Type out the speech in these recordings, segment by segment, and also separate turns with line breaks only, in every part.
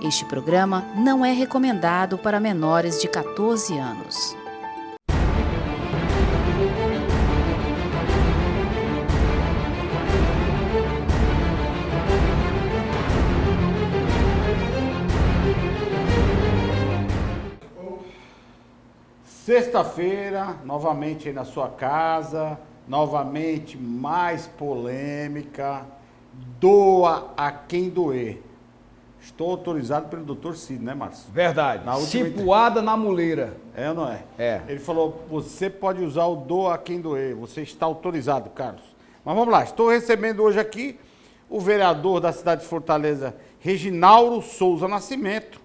Este programa não é recomendado para menores de 14 anos.
Sexta-feira, novamente aí na sua casa, novamente mais polêmica, doa a quem doer. Estou autorizado pelo Dr. Cid, né, Márcio?
Verdade. Cipuada na muleira.
É ou não é?
É.
Ele falou, você pode usar o doa a quem doer, você está autorizado, Carlos. Mas vamos lá, estou recebendo hoje aqui o vereador da cidade de Fortaleza, Reginaldo Souza Nascimento,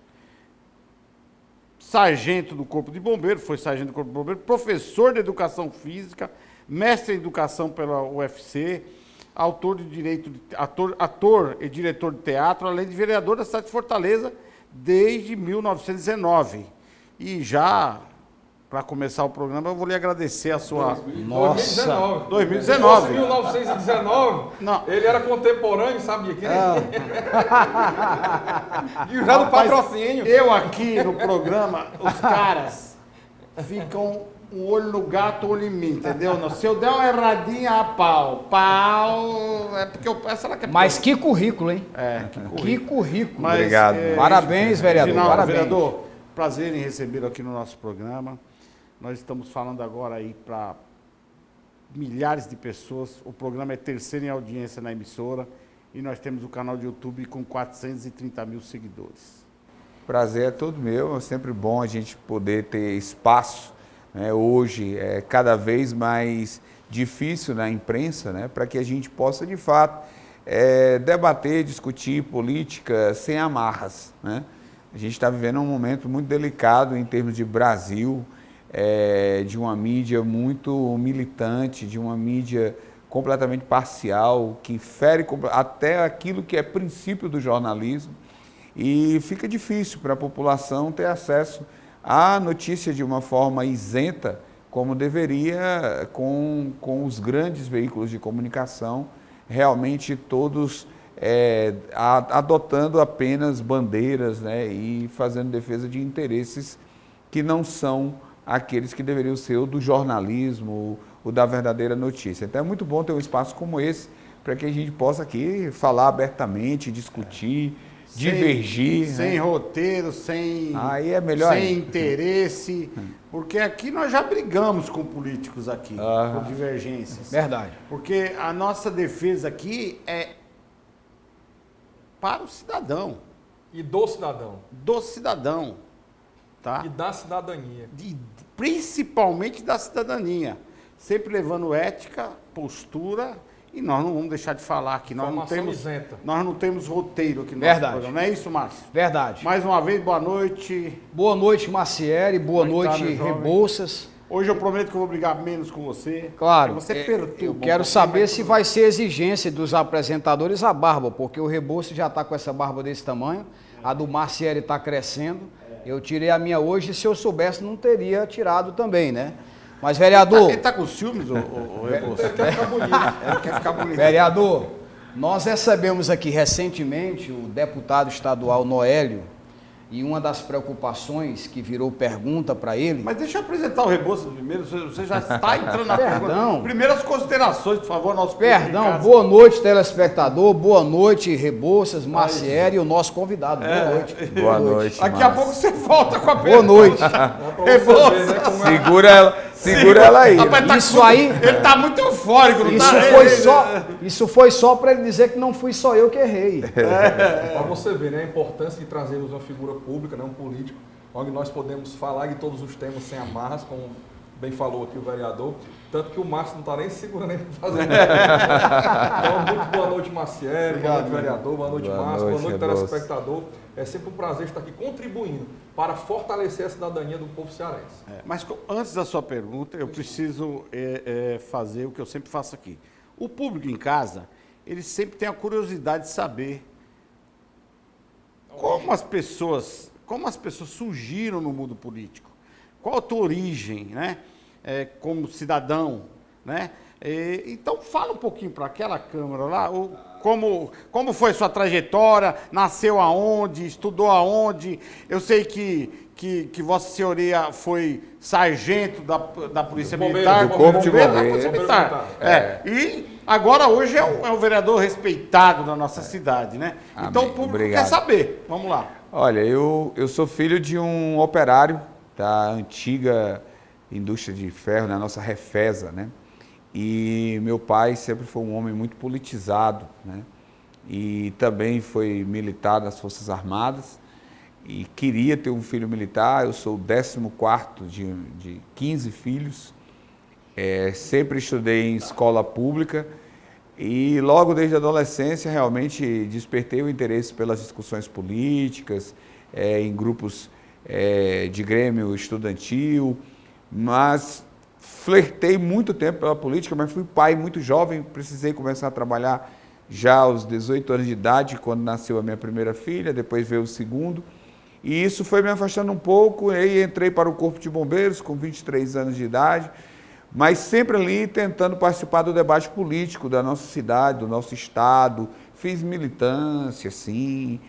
sargento do Corpo de Bombeiro, foi sargento do Corpo de Bombeiro, professor de Educação Física, mestre em Educação pela UFC, ator e diretor de teatro, além de vereador da cidade de Fortaleza desde 1919. E já, para começar o programa, eu vou lhe agradecer a sua... 2019.
Se fosse 1919,
não.
Ele era contemporâneo, sabia quem? E já no patrocínio.
Eu aqui no programa, os caras ficam um olho no gato, olho em mim, entendeu? Se eu der uma erradinha, a pau, é porque eu peço ela que é...
Mas que currículo, hein?
É,
que currículo.
Mas,
obrigado.
Parabéns, vereador.
Reginaldo,
Parabéns.
vereador, prazer em recebê-lo aqui no nosso programa. Nós estamos falando agora aí para milhares de pessoas. O programa é terceiro em audiência na emissora e nós temos o canal de YouTube com 430 mil seguidores.
Prazer é todo meu, é sempre bom a gente poder ter espaço, né? Hoje é cada vez mais difícil na imprensa, né? Para que a gente possa, de fato, debater, discutir política sem amarras, né? A gente está vivendo um momento muito delicado em termos de Brasil, de uma mídia muito militante, de uma mídia completamente parcial, que fere até aquilo que é princípio do jornalismo, e fica difícil para a população ter acesso à notícia de uma forma isenta, como deveria com os grandes veículos de comunicação, realmente todos adotando apenas bandeiras, né, e fazendo defesa de interesses que não são aqueles que deveriam ser o do jornalismo, o da verdadeira notícia. Então é muito bom ter um espaço como esse, para que a gente possa aqui falar abertamente, discutir, divergir.
Sem
né?
roteiro, sem,
Aí é melhor
sem
ainda.
interesse, porque aqui nós já brigamos com políticos aqui, por divergências.
Verdade.
Porque a nossa defesa aqui é para o cidadão,
E do cidadão.
do cidadão, tá?
E da cidadania.
Principalmente da cidadania, sempre levando ética, postura, e nós não vamos deixar de falar aqui. Nós não temos roteiro aqui no nosso
Verdade.
programa. Não é isso, Márcio?
Verdade.
Mais uma vez, boa noite.
Boa noite, Macieri. Boa
Como é que tá,
noite,
meu jovem?
Rebouças.
Hoje eu prometo que eu vou brigar menos com você.
Claro,
Porque você perturba.
eu
um
quero
pouquinho,
saber
mas
se
tudo
vai ser exigência dos apresentadores a barba, porque o Rebouças já está com essa barba desse tamanho, a do Macieri está crescendo. Eu tirei a minha hoje, se eu soubesse não teria tirado também, né? Mas, vereador...
Ele tá com ciúmes, o Rebouças? Ele quer ficar bonito. Ele quer ficar bonito.
Vereador, nós recebemos aqui recentemente o deputado estadual Noélio, e uma das preocupações que virou pergunta para ele...
Mas deixa eu apresentar o Rebouças primeiro, você já está entrando na
Perdão.
pergunta. Primeiras considerações, por favor, nosso público em
Perdão,
casa.
boa noite, telespectador, boa noite, Rebouças, Macieri e o nosso convidado. Boa noite.
Boa noite.
Daqui a
Márcio.
pouco você volta com a
Boa
pergunta.
noite.
Rebouças.
Segura ela aí.
Rapaz, tá
Isso aí-
Ele tá muito eufórico, não tá?
Isso foi só para ele dizer que não fui só eu que errei.
Para você ver, né, a importância de trazermos uma figura pública, né, um político, onde nós podemos falar de todos os temas sem amarras, como bem falou aqui o vereador, tanto que o Márcio não está nem segurando nem fazendo. Então, muito boa noite, Macieri, boa noite, vereador, boa noite,
Boa
Márcio, boa
noite,
noite,
Rebouças.
telespectador. É sempre um prazer estar aqui contribuindo para fortalecer a cidadania do povo cearense.
Mas antes da sua pergunta, eu preciso fazer o que eu sempre faço aqui. O público em casa, ele sempre tem a curiosidade de saber como as pessoas surgiram no mundo político. Qual a tua origem, né? Como cidadão, né? Então fala um pouquinho para aquela Câmara lá, como foi sua trajetória, nasceu aonde, estudou aonde. Eu sei que Vossa Senhoria foi sargento da Polícia Militar.
Do Corpo de
da
Bombeiros.
Polícia Militar. E agora hoje é um vereador respeitado na nossa cidade, né?
Amém.
Então o público
Obrigado.
quer saber. Vamos lá.
Olha, eu sou filho de um operário da antiga indústria de ferro, na nossa Refesa, né? E meu pai sempre foi um homem muito politizado, né? E também foi militar das Forças Armadas e queria ter um filho militar. Eu sou o 14º de 15 filhos, sempre estudei em escola pública e logo desde a adolescência realmente despertei o interesse pelas discussões políticas, em grupos de grêmio estudantil, mas flertei muito tempo pela política, mas fui pai muito jovem, precisei começar a trabalhar já aos 18 anos de idade, quando nasceu a minha primeira filha, depois veio o segundo, e isso foi me afastando um pouco, e aí entrei para o Corpo de Bombeiros com 23 anos de idade, mas sempre ali tentando participar do debate político da nossa cidade, do nosso estado, fiz militância, sim,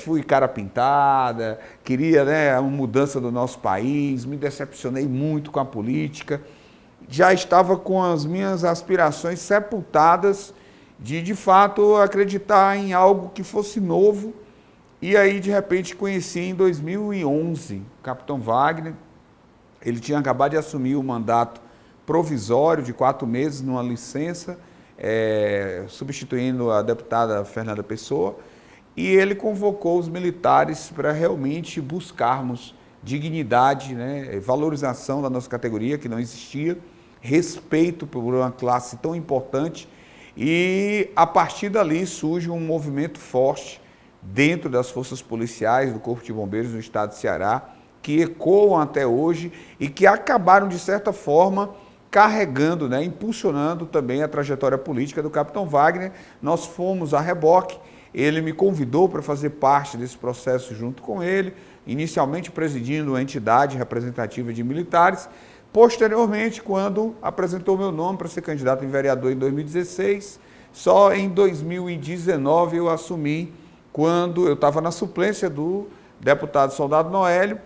fui cara pintada, queria, né, uma mudança do nosso país, me decepcionei muito com a política, já estava com as minhas aspirações sepultadas de fato acreditar em algo que fosse novo, e aí de repente conheci em 2011 o Capitão Wagner. Ele tinha acabado de assumir o mandato provisório de 4 meses numa licença, substituindo a deputada Fernanda Pessoa, e ele convocou os militares para realmente buscarmos dignidade, né, valorização da nossa categoria, que não existia, respeito por uma classe tão importante, e a partir dali surge um movimento forte dentro das forças policiais, do Corpo de Bombeiros do estado de Ceará, que ecoam até hoje e que acabaram, de certa forma, carregando, né, impulsionando também a trajetória política do Capitão Wagner. Nós fomos a reboque, ele me convidou para fazer parte desse processo junto com ele, inicialmente presidindo a entidade representativa de militares. Posteriormente, quando apresentou meu nome para ser candidato em vereador em 2016, só em 2019 eu assumi, quando eu estava na suplência do deputado Soldado Noélio,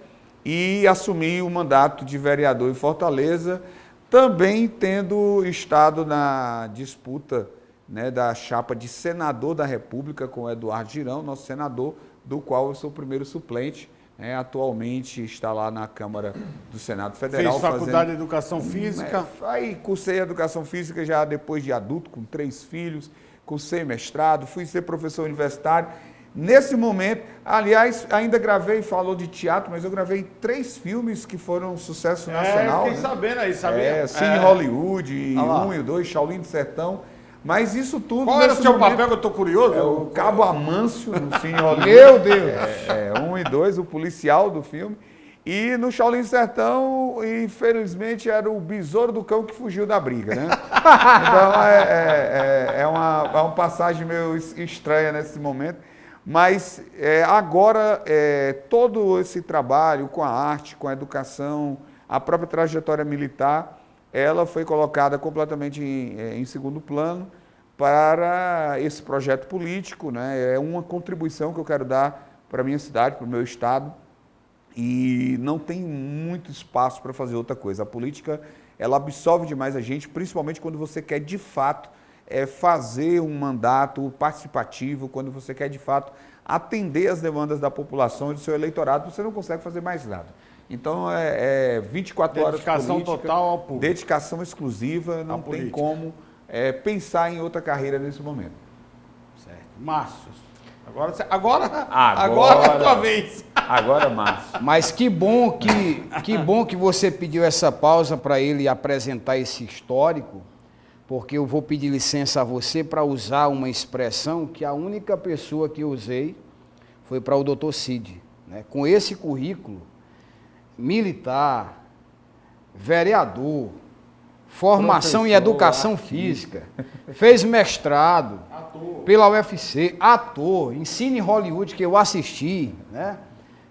e assumi o mandato de vereador em Fortaleza, também tendo estado na disputa, né, da chapa de senador da República com o Eduardo Girão, nosso senador, do qual eu sou o primeiro suplente. Atualmente está lá na Câmara do Senado Federal.
Fez faculdade de Educação Física.
Aí cursei Educação Física já depois de adulto, com 3 filhos, cursei mestrado, fui ser professor universitário. Nesse momento, aliás, ainda gravei, falou de teatro, mas eu gravei 3 filmes que foram um sucesso nacional.
Fiquei sabendo aí, sabia?
Cine Hollywood, 1 e o 2, Shaolin do Sertão. Mas isso tudo...
Qual era o seu papel, que eu estou curioso?
O Cabo Amâncio, no Cine Hollywood.
Meu Deus!
1 e 2, o policial do filme. E no Shaolin do Sertão, infelizmente, era o besouro do cão que fugiu da briga, né? Então, é uma passagem meio estranha nesse momento. Mas agora, todo esse trabalho com a arte, com a educação, a própria trajetória militar, ela foi colocada completamente em segundo plano para esse projeto político, né? É uma contribuição que eu quero dar para a minha cidade, para o meu estado, e não tem muito espaço para fazer outra coisa. A política, ela absorve demais a gente, principalmente quando você quer, de fato, fazer um mandato participativo, quando você quer, de fato, atender as demandas da população e do seu eleitorado, você não consegue fazer mais nada. Então, 24 horas
dedicação
política, total ao público. Dedicação exclusiva, não tem como pensar em outra carreira nesse momento.
Certo. Márcio, agora é a tua vez.
Agora, Márcio.
Mas que bom que você pediu essa pausa para ele apresentar esse histórico, porque eu vou pedir licença a você para usar uma expressão que a única pessoa que eu usei foi para o Dr. Cid, né? Com esse currículo, militar, vereador, formação em educação física, fez mestrado pela UFC, ator, em Cine Hollywood, que eu assisti, né?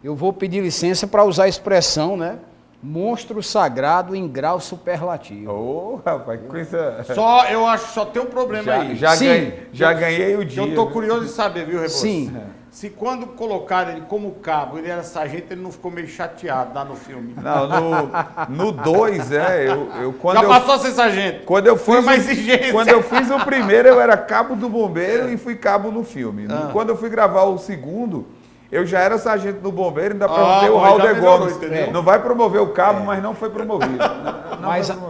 Eu vou pedir licença para usar a expressão, né? Monstro sagrado em grau superlativo.
Ô, rapaz, que coisa...
Eu acho que só tem um problema aí.
Já ganhei o dia.
Eu tô curioso de saber, viu, Rebouças?
Sim.
Se quando colocaram ele como cabo, ele era sargento, ele não ficou meio chateado lá no filme.
Não, no 2,
Já passou a ser sargento.
Quando eu
Foi
fiz
uma exigência.
Quando eu fiz o primeiro, eu era cabo do bombeiro e fui cabo no filme. Quando eu fui gravar o segundo, eu já era sargento do bombeiro, ainda perguntei o Raul de Gomes. Não vai promover o cabo, mas não foi promovido.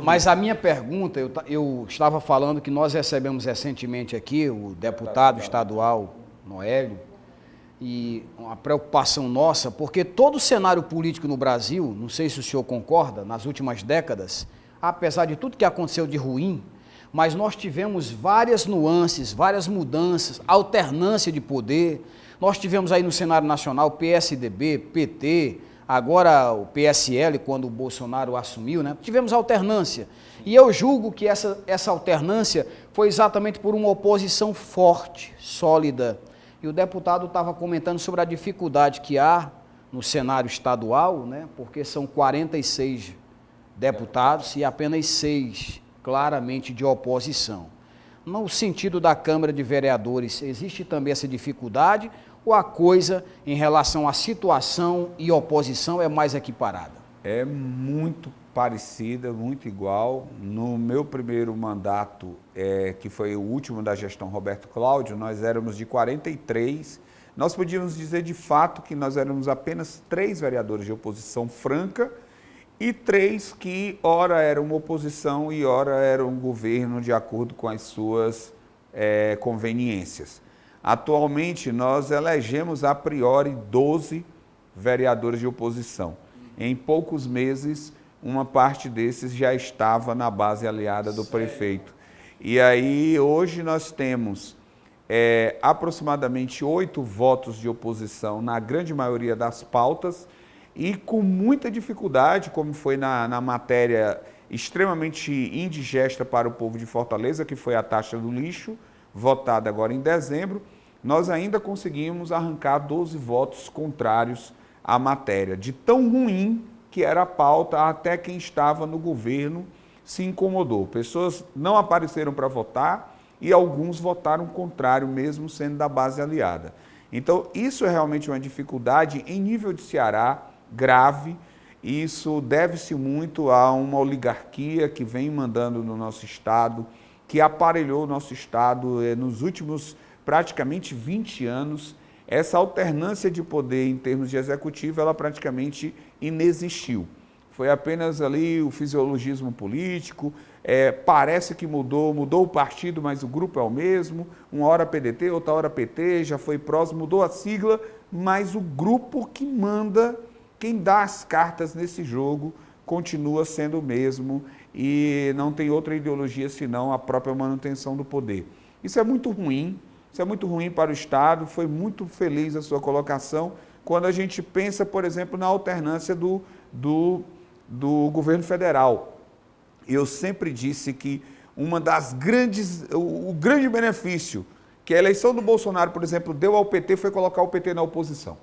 Mas a minha pergunta, eu estava falando que nós recebemos recentemente aqui o deputado estadual Noélio, e uma preocupação nossa, porque todo o cenário político no Brasil, não sei se o senhor concorda, nas últimas décadas, apesar de tudo que aconteceu de ruim, mas nós tivemos várias nuances, várias mudanças, alternância de poder. Nós tivemos aí no cenário nacional PSDB, PT, agora o PSL, quando o Bolsonaro assumiu, né? Tivemos alternância. E eu julgo que essa alternância foi exatamente por uma oposição forte, sólida. E o deputado estava comentando sobre a dificuldade que há no cenário estadual, né? Porque são 46 deputados e apenas 6 claramente de oposição. No sentido da Câmara de Vereadores, existe também essa dificuldade ou a coisa em relação à situação e oposição é mais equiparada?
É muito parecida, muito igual. No meu primeiro mandato, que foi o último da gestão Roberto Cláudio, nós éramos de 43. Nós podíamos dizer de fato que nós éramos apenas 3 vereadores de oposição franca e 3 que ora eram oposição e ora eram governo de acordo com as suas conveniências. Atualmente, nós elegemos a priori 12 vereadores de oposição. Em poucos meses, uma parte desses já estava na base aliada do prefeito. E aí, hoje nós temos aproximadamente 8 votos de oposição na grande maioria das pautas e com muita dificuldade, como foi na matéria extremamente indigesta para o povo de Fortaleza, que foi a taxa do lixo, votada agora em dezembro, nós ainda conseguimos arrancar 12 votos contrários à matéria, de tão ruim que era a pauta, até quem estava no governo se incomodou. Pessoas não apareceram para votar e alguns votaram contrário, mesmo sendo da base aliada. Então, isso é realmente uma dificuldade em nível de Ceará, grave. Isso deve-se muito a uma oligarquia que vem mandando no nosso estado, que aparelhou o nosso estado nos últimos praticamente 20 anos. Essa alternância de poder em termos de executivo, ela praticamente inexistiu. Foi apenas ali o fisiologismo político, parece que mudou o partido, mas o grupo é o mesmo, uma hora PDT, outra hora PT, já foi PROS, mudou a sigla, mas o grupo que manda, quem dá as cartas nesse jogo, continua sendo o mesmo e não tem outra ideologia senão a própria manutenção do poder. Isso é muito ruim para o Estado. Foi muito feliz a sua colocação quando a gente pensa, por exemplo, na alternância do governo federal. Eu sempre disse que o grande benefício que a eleição do Bolsonaro, por exemplo, deu ao PT foi colocar o PT na oposição.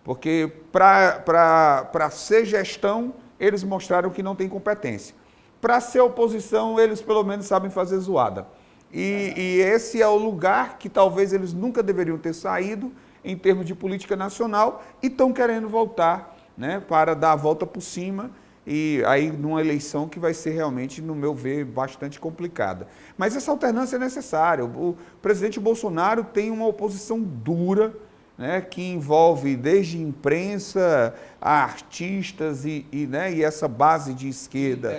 Porque para ser gestão, eles mostraram que não tem competência. Para ser oposição, eles pelo menos sabem fazer zoada. E esse é o lugar que talvez eles nunca deveriam ter saído em termos de política nacional e estão querendo voltar, né, para dar a volta por cima e aí numa eleição que vai ser realmente, no meu ver, bastante complicada. Mas essa alternância é necessária. O presidente Bolsonaro tem uma oposição dura, né, que envolve desde imprensa a artistas e essa base de esquerda,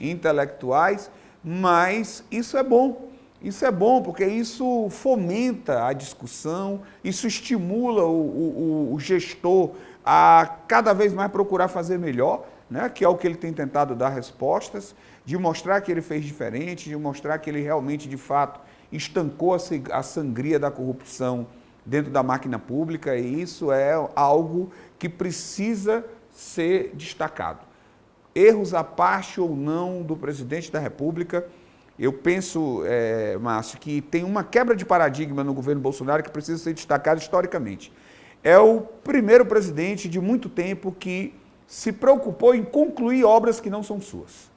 intelectuais, mas isso é bom porque isso fomenta a discussão, isso estimula o gestor a cada vez mais procurar fazer melhor, né, que é o que ele tem tentado dar respostas, de mostrar que ele fez diferente, de mostrar que ele realmente, de fato, estancou a sangria da corrupção dentro da máquina pública, e isso é algo que precisa ser destacado. Erros à parte ou não do presidente da República, eu penso, Márcio, que tem uma quebra de paradigma no governo Bolsonaro que precisa ser destacada historicamente. É o primeiro presidente de muito tempo que se preocupou em concluir obras que não são suas,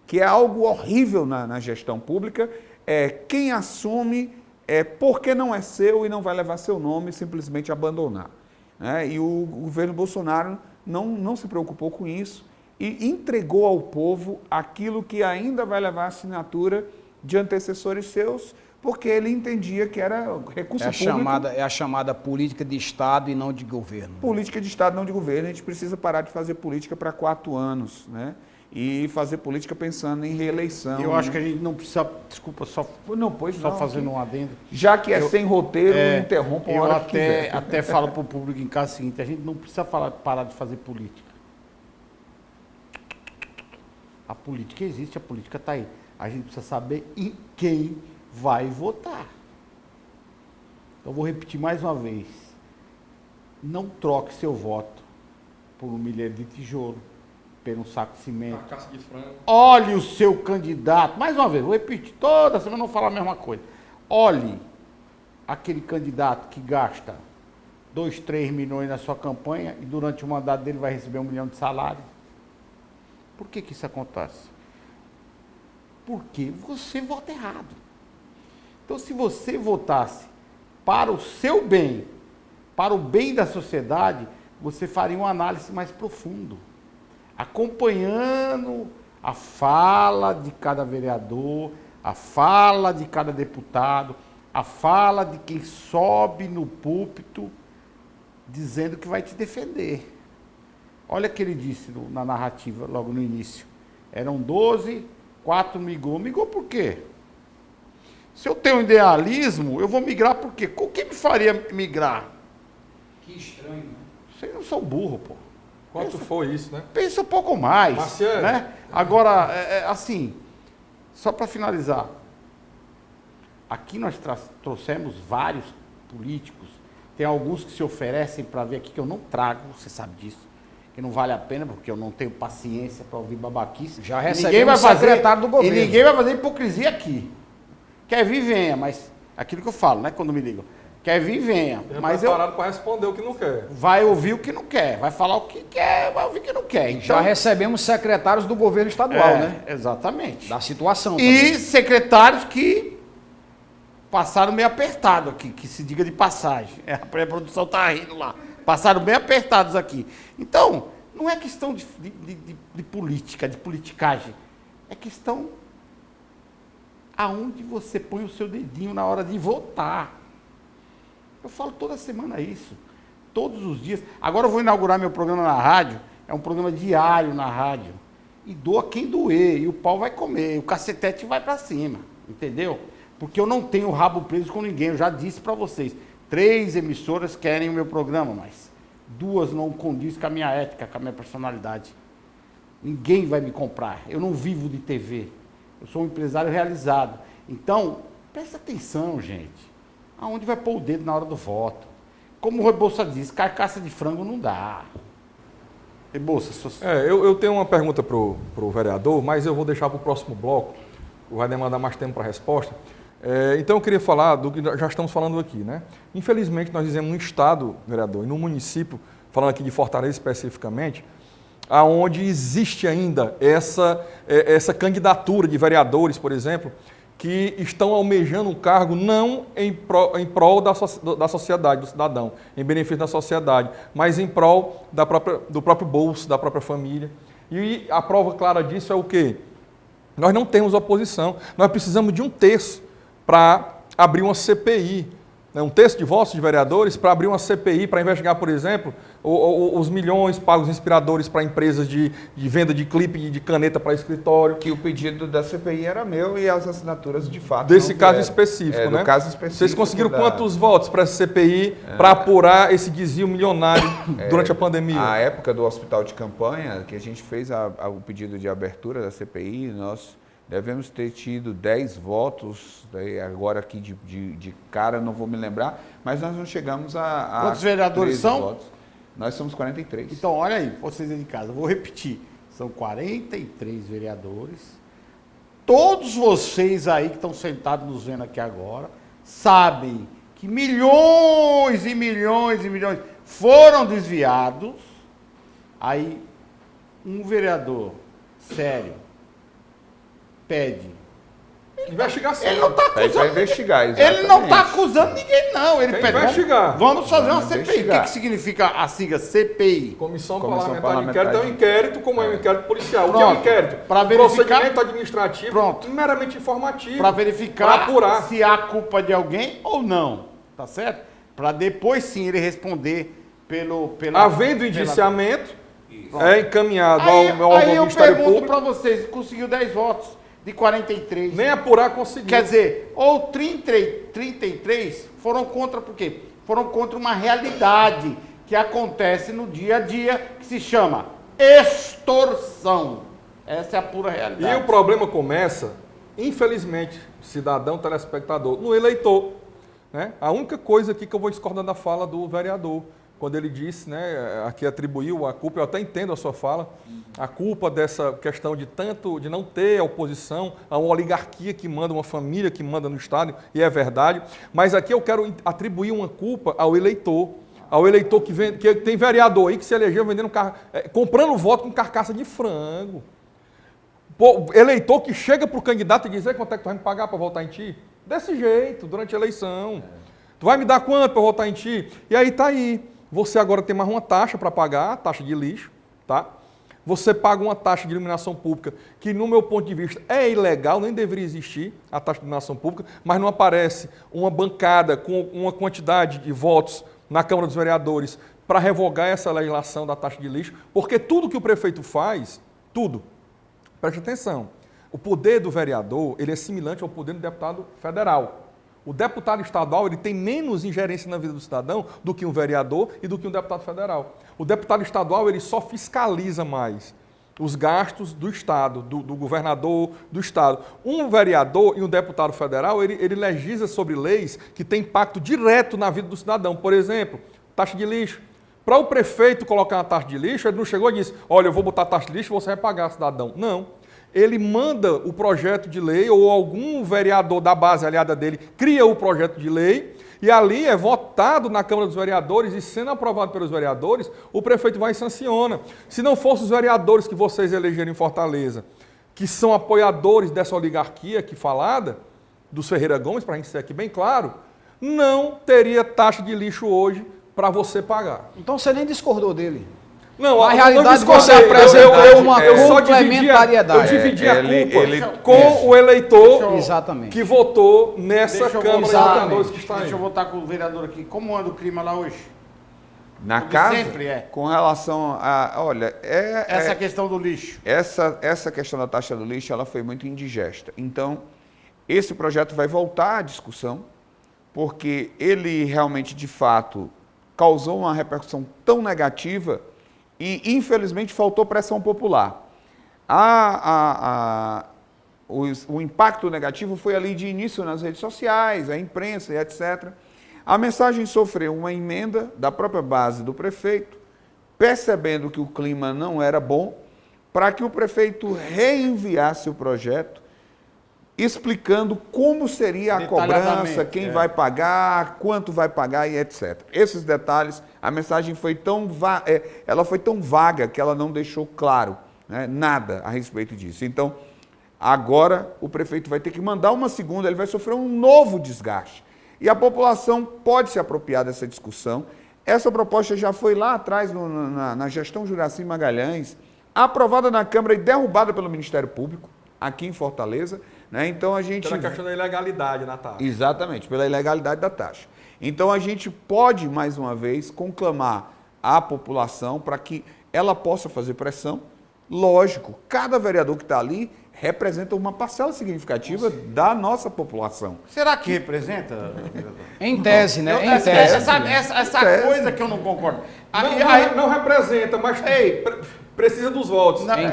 que é algo horrível na gestão pública. Quem assume porque não é seu e não vai levar seu nome, simplesmente abandonar. E o governo Bolsonaro não se preocupou com isso e entregou ao povo aquilo que ainda vai levar a assinatura de antecessores seus, porque ele entendia que era recurso público.
É a chamada política de Estado e não de governo.
Política de Estado, não de governo. A gente precisa parar de fazer política para 4 anos, né? E fazer política pensando em reeleição.
Eu acho que a gente não precisa, desculpa, só fazendo um adendo.
Já que sem roteiro, interrompa a hora que quiser.
Até falo para o público em casa o seguinte: a gente não precisa parar de fazer política. A política existe, a política está aí. A gente precisa saber em quem vai votar. Então, vou repetir mais uma vez. Não troque seu voto por um milheiro de tijolo, por um saco de cimento.
Uma caça de frango.
Olhe o seu candidato. Mais uma vez, vou repetir. Toda semana eu vou falar a mesma coisa. Olhe aquele candidato que gasta 2, 3 milhões na sua campanha e durante o mandato dele vai receber 1 milhão de salário. Por que isso acontece? Porque você vota errado. Então, se você votasse para o seu bem, para o bem da sociedade, você faria uma análise mais profunda, acompanhando a fala de cada vereador, a fala de cada deputado, a fala de quem sobe no púlpito dizendo que vai te defender. Olha o que ele disse na narrativa, logo no início. Eram 12, 4 migrou. Migrou por quê? Se eu tenho um idealismo, eu vou migrar por quê? O que me faria migrar?
Que estranho, né?
Vocês não são burro, pô.
Quanto foi isso, né?
Pensa um pouco mais.
Marciano.
Né? Agora, assim, só para finalizar. Aqui nós trouxemos vários políticos. Tem alguns que se oferecem para vir aqui que eu não trago, você sabe disso. Que não vale a pena, porque eu não tenho paciência para ouvir babaquice.
Já recebemos o secretário do governo.
E ninguém vai fazer hipocrisia aqui. Quer vir, venha, mas aquilo que eu falo, né, quando me ligam. Quer vir, venha. Mas eu
preparado para responder o que não quer.
vai ouvir o que não quer, vai falar o que quer, vai ouvir o que não quer. Então,
Já recebemos secretários do governo estadual, né?
Exatamente.
Da situação
E
também.
secretários que passaram meio apertado aqui, que se diga de passagem. A pré-produção está rindo lá. Passaram bem apertados aqui. Então, não é questão de política, de politicagem. É questão aonde você põe o seu dedinho na hora de votar. Eu falo toda semana isso. Todos os dias. Agora eu vou inaugurar meu programa na rádio. É um programa diário na rádio. E doa quem doer. E o pau vai comer. O cacetete vai para cima. Entendeu? Porque eu não tenho o rabo preso com ninguém. Eu já disse para vocês. 3 emissoras querem o meu programa, mas 2 não condiz com a minha ética, com a minha personalidade. Ninguém vai me comprar. Eu não vivo de TV. Eu sou um empresário realizado. Então, presta atenção, gente. Aonde vai pôr o dedo na hora do voto? Como o Rebouça disse, carcaça de frango não dá. Rebouça,
eu tenho uma pergunta para o vereador, mas eu vou deixar para o próximo bloco. Vai demandar mais tempo para a resposta. Então eu queria falar do que já estamos falando aqui, né? Infelizmente nós dizemos no estado, vereador, e no município, falando aqui de Fortaleza especificamente, aonde existe ainda essa candidatura de vereadores, por exemplo, que estão almejando um cargo não em prol da sociedade, do cidadão, em benefício da sociedade, mas em prol do próprio bolso, da própria família. E a prova clara disso é o quê? Nós não temos oposição, nós precisamos de 1/3 para abrir uma CPI, né, 1/3 de votos de vereadores para abrir uma CPI, para investigar, por exemplo, os milhões pagos inspiradores para empresas de venda de clipe e de caneta para escritório.
Que o pedido da CPI era meu e as assinaturas de fato.
Desse caso específico, né?
Do caso específico.
Vocês conseguiram quantos votos para essa CPI para apurar esse desvio milionário durante a pandemia?
A época do hospital de campanha, que a gente fez o pedido de abertura da CPI, nós devemos ter tido 10 votos, agora aqui de cara não vou me lembrar, mas nós não chegamos a
quantos vereadores são?
Votos. Nós somos 43.
Então, olha aí, vocês aí de casa, eu vou repetir. São 43 vereadores. Todos vocês aí que estão sentados nos vendo aqui agora, sabem que milhões e milhões e milhões foram desviados. Aí um vereador sério pede...
Investigação.
Ele não está
Pede para
acusando...
investigar,
Ele não está
exatamente.
acusando ninguém, não. Ele
Quer
pede...
investigar.
Vamos fazer uma
Vamos
CPI. O
investigar.
que significa a sigla CPI?
Comissão
Comissão
Parlamentar de Inquérito é um
Parlamentar.
inquérito, como é um inquérito policial. O que é um
Pronto.
inquérito?
Pra
Um
verificar-
procedimento administrativo
Pronto.
meramente informativo.
Para verificar
Pra apurar.
se há culpa de alguém ou não. Tá certo? Para depois sim ele responder pela...
Havendo indiciamento, é encaminhado
Aí,
ao
aí eu
Ministério
pergunto
Público.
para vocês, conseguiu 10 votos de 43.
Nem apurar conseguiu.
Quer dizer, ou 33 foram contra por quê? Foram contra uma realidade que acontece no dia a dia, que se chama extorsão. Essa é a pura realidade.
E o problema começa, infelizmente, cidadão telespectador, no eleitor. Né? A única coisa aqui que eu vou discordar da fala do vereador, quando ele disse, né, aqui atribuiu a culpa, eu até entendo a sua fala, a culpa dessa questão de não ter a oposição a uma oligarquia que manda, uma família que manda no Estado, e é verdade, mas aqui eu quero atribuir uma culpa ao eleitor que tem vereador aí que se elegeu vendendo comprando voto com carcaça de frango. Pô, eleitor que chega para o candidato e diz: quanto é que tu vai me pagar para votar em ti? Desse jeito, durante a eleição. Tu vai me dar quanto para votar em ti? E aí tá aí. Você agora tem mais uma taxa para pagar, a taxa de lixo, tá? Você paga uma taxa de iluminação pública, que no meu ponto de vista é ilegal, nem deveria existir a taxa de iluminação pública, mas não aparece uma bancada com uma quantidade de votos na Câmara dos Vereadores para revogar essa legislação da taxa de lixo, porque tudo que o prefeito faz, tudo, preste atenção, o poder do vereador ele é semelhante ao poder do deputado federal. O deputado estadual ele tem menos ingerência na vida do cidadão do que um vereador e do que um deputado federal. O deputado estadual ele só fiscaliza mais os gastos do Estado, do governador do Estado. Um vereador e um deputado federal ele legisla sobre leis que têm impacto direto na vida do cidadão. Por exemplo, taxa de lixo. Para o prefeito colocar uma taxa de lixo, ele não chegou e disse: olha, eu vou botar taxa de lixo e você vai pagar, cidadão. Não. Ele manda o projeto de lei, ou algum vereador da base aliada dele cria o projeto de lei, e ali é votado na Câmara dos Vereadores, e sendo aprovado pelos vereadores, o prefeito vai e sanciona. Se não fossem os vereadores que vocês elegeram em Fortaleza, que são apoiadores dessa oligarquia aqui falada, dos Ferreira Gomes, para a gente ser aqui bem claro, não teria taxa de lixo hoje para você pagar.
Então você nem discordou dele.
Não,
Na
eu
realidade,
não discordei.
você apresentou uma
eu só
complementariedade.
Eu dividi a culpa com
Deixa
o eleitor
eu-
Exatamente.
que votou nessa
Deixa eu
Câmara de
voltar-
Vereadores que está aí.
Deixa eu voltar com o vereador aqui. Como anda o clima lá hoje?
Na
O de
casa,
sempre é.
com relação a... Olha,
Essa questão do lixo.
essa questão da taxa do lixo ela foi muito indigesta. Então, esse projeto vai voltar à discussão, porque ele realmente, de fato, causou uma repercussão tão negativa e, infelizmente, faltou pressão popular. O impacto negativo foi ali de início nas redes sociais, a imprensa e etc. A mensagem sofreu uma emenda da própria base do prefeito, percebendo que o clima não era bom, para que o prefeito reenviasse o projeto, explicando como seria a cobrança, quem vai pagar, quanto vai pagar e etc. Esses detalhes, a mensagem foi ela foi tão vaga que ela não deixou claro, né, nada a respeito disso. Então, agora o prefeito vai ter que mandar uma segunda, ele vai sofrer um novo desgaste. E a população pode se apropriar dessa discussão. Essa proposta já foi lá atrás, na gestão Juraci Magalhães, aprovada na Câmara e derrubada pelo Ministério Público, aqui em Fortaleza. Né? Então a gente...
Pela questão da ilegalidade na taxa.
Exatamente, pela ilegalidade da taxa. Então a gente pode, mais uma vez, conclamar a população para que ela possa fazer pressão. Lógico, cada vereador que está ali representa uma parcela significativa da nossa população.
Será que representa, vereador?
Em tese, né? Em tese.
Essa coisa que eu não concordo.
Não representa, mas precisa dos votos
Não,
daquele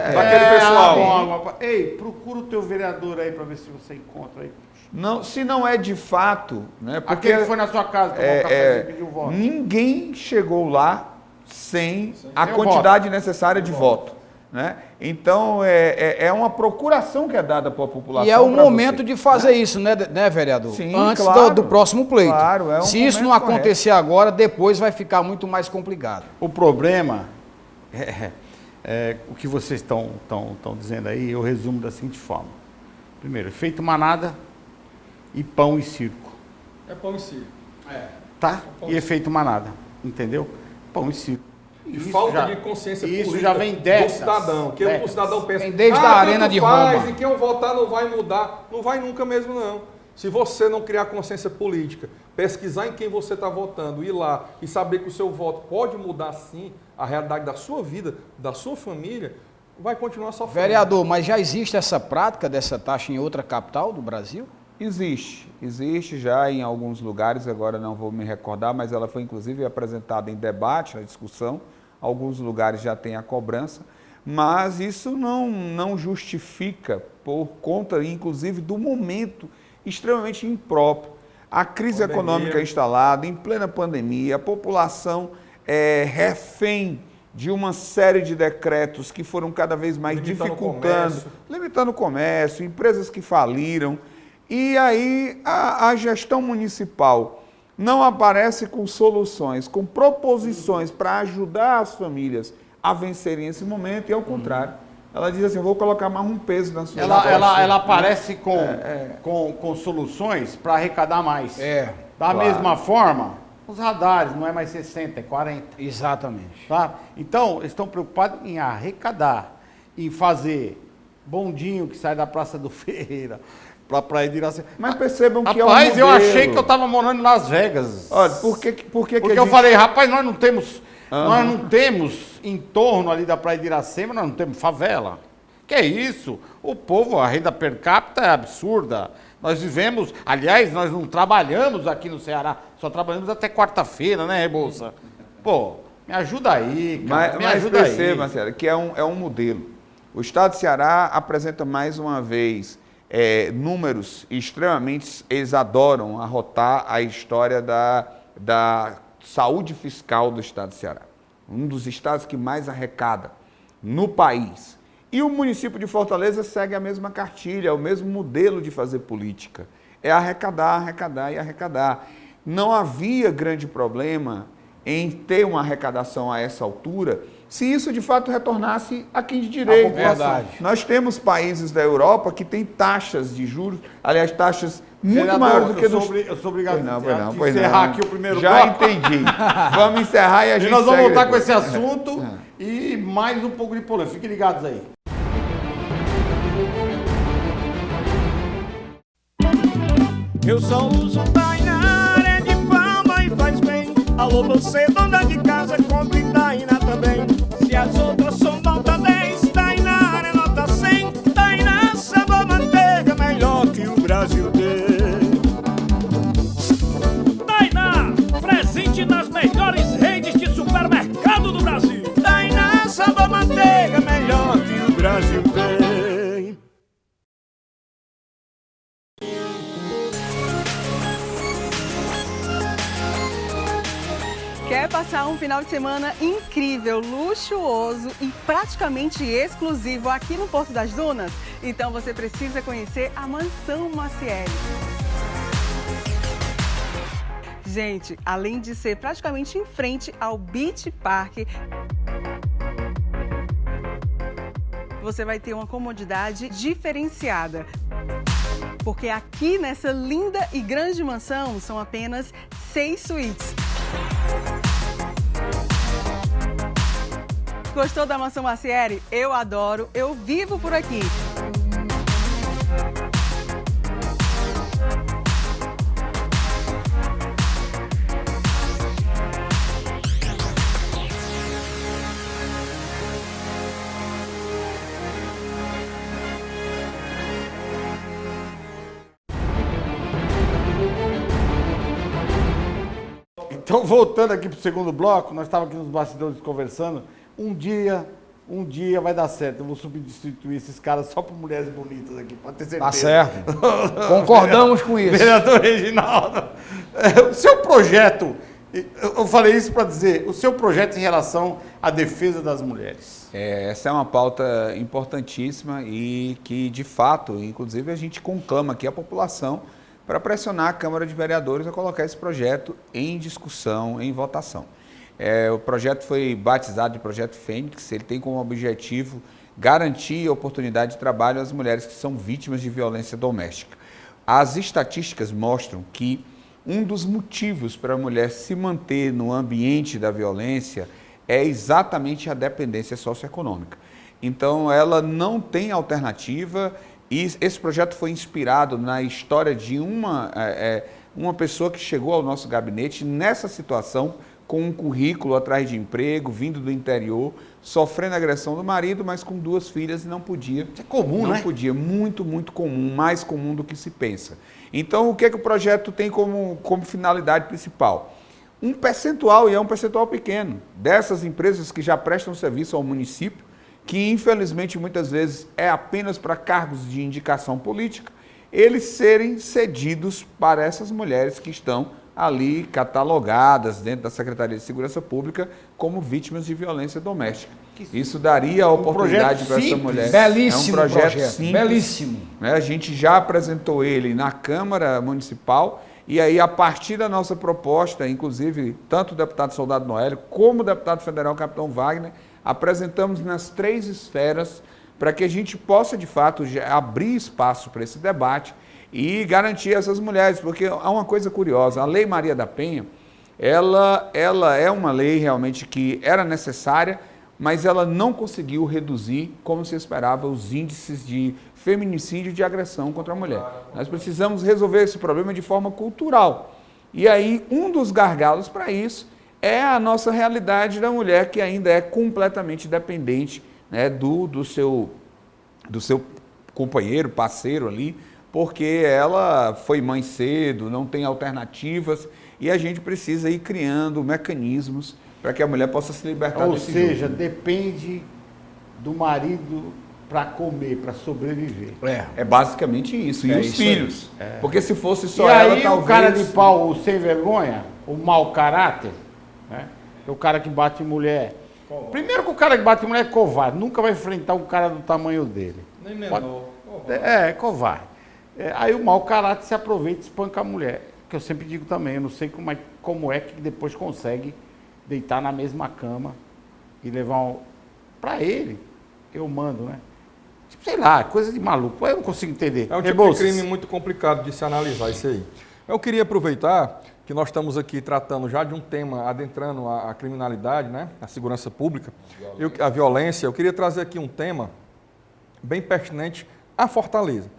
pessoal.
Ei, procura o teu vereador aí para ver se você encontra aí.
Não, se não é de fato, né? Porque
Aquele que foi na sua casa tomar um café e pediu voto.
ninguém chegou lá sem a
Sem o
quantidade necessária de voto. Né? Então, é uma procuração que é dada para a população.
E é o
pra
momento
você,
de fazer isso, né, vereador?
Sim,
Antes
claro.
do próximo pleito.
Claro, é um
Se isso não
momento
acontecer agora, depois vai ficar muito mais complicado.
O problema o que vocês estão dizendo aí, eu resumo da seguinte forma. Primeiro, efeito manada e pão e circo.
É pão e circo.
Tá? E efeito manada, entendeu? Pão e circo.
E falta de consciência política
isso já vem décadas,
do cidadão. Que o cidadão pensa,
Vem desde a Arena
tanto
de
faz,
Roma.
e quem eu votar não vai mudar. Não vai nunca mesmo, não. Se você não criar consciência política, pesquisar em quem você está votando, ir lá e saber que o seu voto pode mudar, sim, a realidade da sua vida, da sua família, vai continuar sofrendo.
Vereador, mas já existe essa prática dessa taxa em outra capital do Brasil?
Existe já em alguns lugares, agora não vou me recordar, mas ela foi inclusive apresentada em debate, na discussão. Alguns lugares já tem a cobrança, mas isso não justifica por conta, inclusive, do momento extremamente impróprio. A crise econômica instalada, em plena pandemia, a população é refém de uma série de decretos que foram cada vez mais limitando o comércio, empresas que faliram. E aí a gestão municipal não aparece com soluções, com proposições para ajudar as famílias a vencerem esse momento, e ao contrário. Ela diz assim, vou colocar mais um peso na sua
ela aparece com soluções para arrecadar mais. Da mesma forma, os radares, não é mais 60, é 40.
Exatamente.
Tá? Então, eles estão preocupados em arrecadar, em fazer bondinho que sai da Praça do Ferreira para a Praia de Iracema.
Mas percebam que
rapaz, eu achei que eu estava morando em Las Vegas.
Olha, porque
eu falei, rapaz, nós não temos em torno ali da Praia de Iracema, nós não temos favela. Que é isso? O povo, a renda per capita é absurda. Nós vivemos, aliás, nós não trabalhamos aqui no Ceará, só trabalhamos até quarta-feira, né, Rebouça? Pô, me ajuda aí, cara,
mas perceba, Marcelo, que é um modelo. O Estado de Ceará apresenta mais uma vez números extremamente, eles adoram arrotar a história da saúde fiscal do Estado de Ceará. Um dos estados que mais arrecada no país. E o município de Fortaleza segue a mesma cartilha, o mesmo modelo de fazer política. É arrecadar, arrecadar e arrecadar. Não havia grande problema em ter uma arrecadação a essa altura, se isso de fato retornasse a quem de direito.
Verdade.
Nós temos países da Europa que têm taxas de juros, aliás, taxas muito maiores do que
eu sou obrigado
a
encerrar aqui o primeiro
Já
bloco.
entendi. Vamos encerrar e a gente
nós vamos
segue
voltar
depois.
com esse assunto e mais um pouco de polêmica. Fiquem ligados aí.
Eu só uso Tainá, é de palma e faz bem. Alô, você, dona de casa, compre Tainá também. Se as outras são nota 10, Tainá é nota 100. Tainá, sabor manteiga, melhor que o Brasil tem. Tainá, presente nas melhores redes de supermercado do Brasil. Tainá, sabor manteiga, melhor que o Brasil tem.
Quer passar um final de semana incrível, luxuoso e praticamente exclusivo aqui no Porto das Dunas? Então você precisa conhecer a Mansão Maciel. Gente, além de ser praticamente em frente ao Beach Park, você vai ter uma comodidade diferenciada. Porque aqui nessa linda e grande mansão são apenas 6 suítes. Gostou da Mansão Maciel? Eu adoro, eu vivo por aqui.
Então, voltando aqui para o segundo bloco, nós estávamos aqui nos bastidores conversando. Um dia vai dar certo. Eu vou substituir esses caras só por mulheres bonitas aqui, pode ter certeza.
Tá certo. Concordamos com isso.
Vereador Reginaldo, o seu projeto, eu falei isso para dizer, o seu projeto em relação à defesa das mulheres.
Essa é uma pauta importantíssima e que, de fato, inclusive a gente conclama aqui a população para pressionar a Câmara de Vereadores a colocar esse projeto em discussão, em votação. O projeto foi batizado de Projeto Fênix. Ele tem como objetivo garantir oportunidade de trabalho às mulheres que são vítimas de violência doméstica. As estatísticas mostram que um dos motivos para a mulher se manter no ambiente da violência é exatamente a dependência socioeconômica. Então, ela não tem alternativa, e esse projeto foi inspirado na história de uma pessoa que chegou ao nosso gabinete nessa situação, com um currículo atrás de emprego, vindo do interior, sofrendo agressão do marido, mas com 2 filhas e não podia.
Isso é comum,
não
né?
Não podia, muito comum, mais comum do que se pensa. Então, o que o projeto tem como finalidade principal? Um percentual, e é um percentual pequeno, dessas empresas que já prestam serviço ao município, que infelizmente muitas vezes é apenas para cargos de indicação política, eles serem cedidos para essas mulheres que estão ali catalogadas dentro da Secretaria de Segurança Pública como vítimas de violência doméstica. Isso daria a oportunidade para essa mulher.
Belíssimo
é um projeto simples,
belíssimo.
Né? A gente já apresentou ele na Câmara Municipal e aí, a partir da nossa proposta, inclusive, tanto o deputado Soldado Noélio como o deputado federal Capitão Wagner, apresentamos nas 3 esferas para que a gente possa, de fato, abrir espaço para esse debate e garantir essas mulheres, porque há uma coisa curiosa, a Lei Maria da Penha, ela é uma lei realmente que era necessária, mas ela não conseguiu reduzir, como se esperava, os índices de feminicídio e de agressão contra a mulher. Nós precisamos resolver esse problema de forma cultural. E aí, um dos gargalos para isso é a nossa realidade da mulher, que ainda é completamente dependente, né, do seu companheiro, parceiro ali, porque ela foi mãe cedo, não tem alternativas, e a gente precisa ir criando mecanismos para que a mulher possa se libertar desse jogo.
Ou seja, depende do marido para comer, para sobreviver.
É basicamente isso. E os filhos. Porque se fosse só
e
ela,
aí,
talvez...
o cara de pau sem vergonha, o mau caráter, né? O cara que bate em mulher. Primeiro que o cara que bate em mulher é covarde, nunca vai enfrentar um cara do tamanho dele.
Nem menor.
Covarde. Aí o mau caráter se aproveita e espanca a mulher. Que eu sempre digo também, eu não sei como é que depois consegue deitar na mesma cama e levar Pra ele, eu mando, né? Tipo, sei lá, coisa de maluco. Eu não consigo entender.
É um tipo de crime muito complicado de se analisar isso aí. Eu queria aproveitar que nós estamos aqui tratando já de um tema, adentrando a criminalidade, né? A segurança pública, a violência. Eu queria trazer aqui um tema bem pertinente à Fortaleza.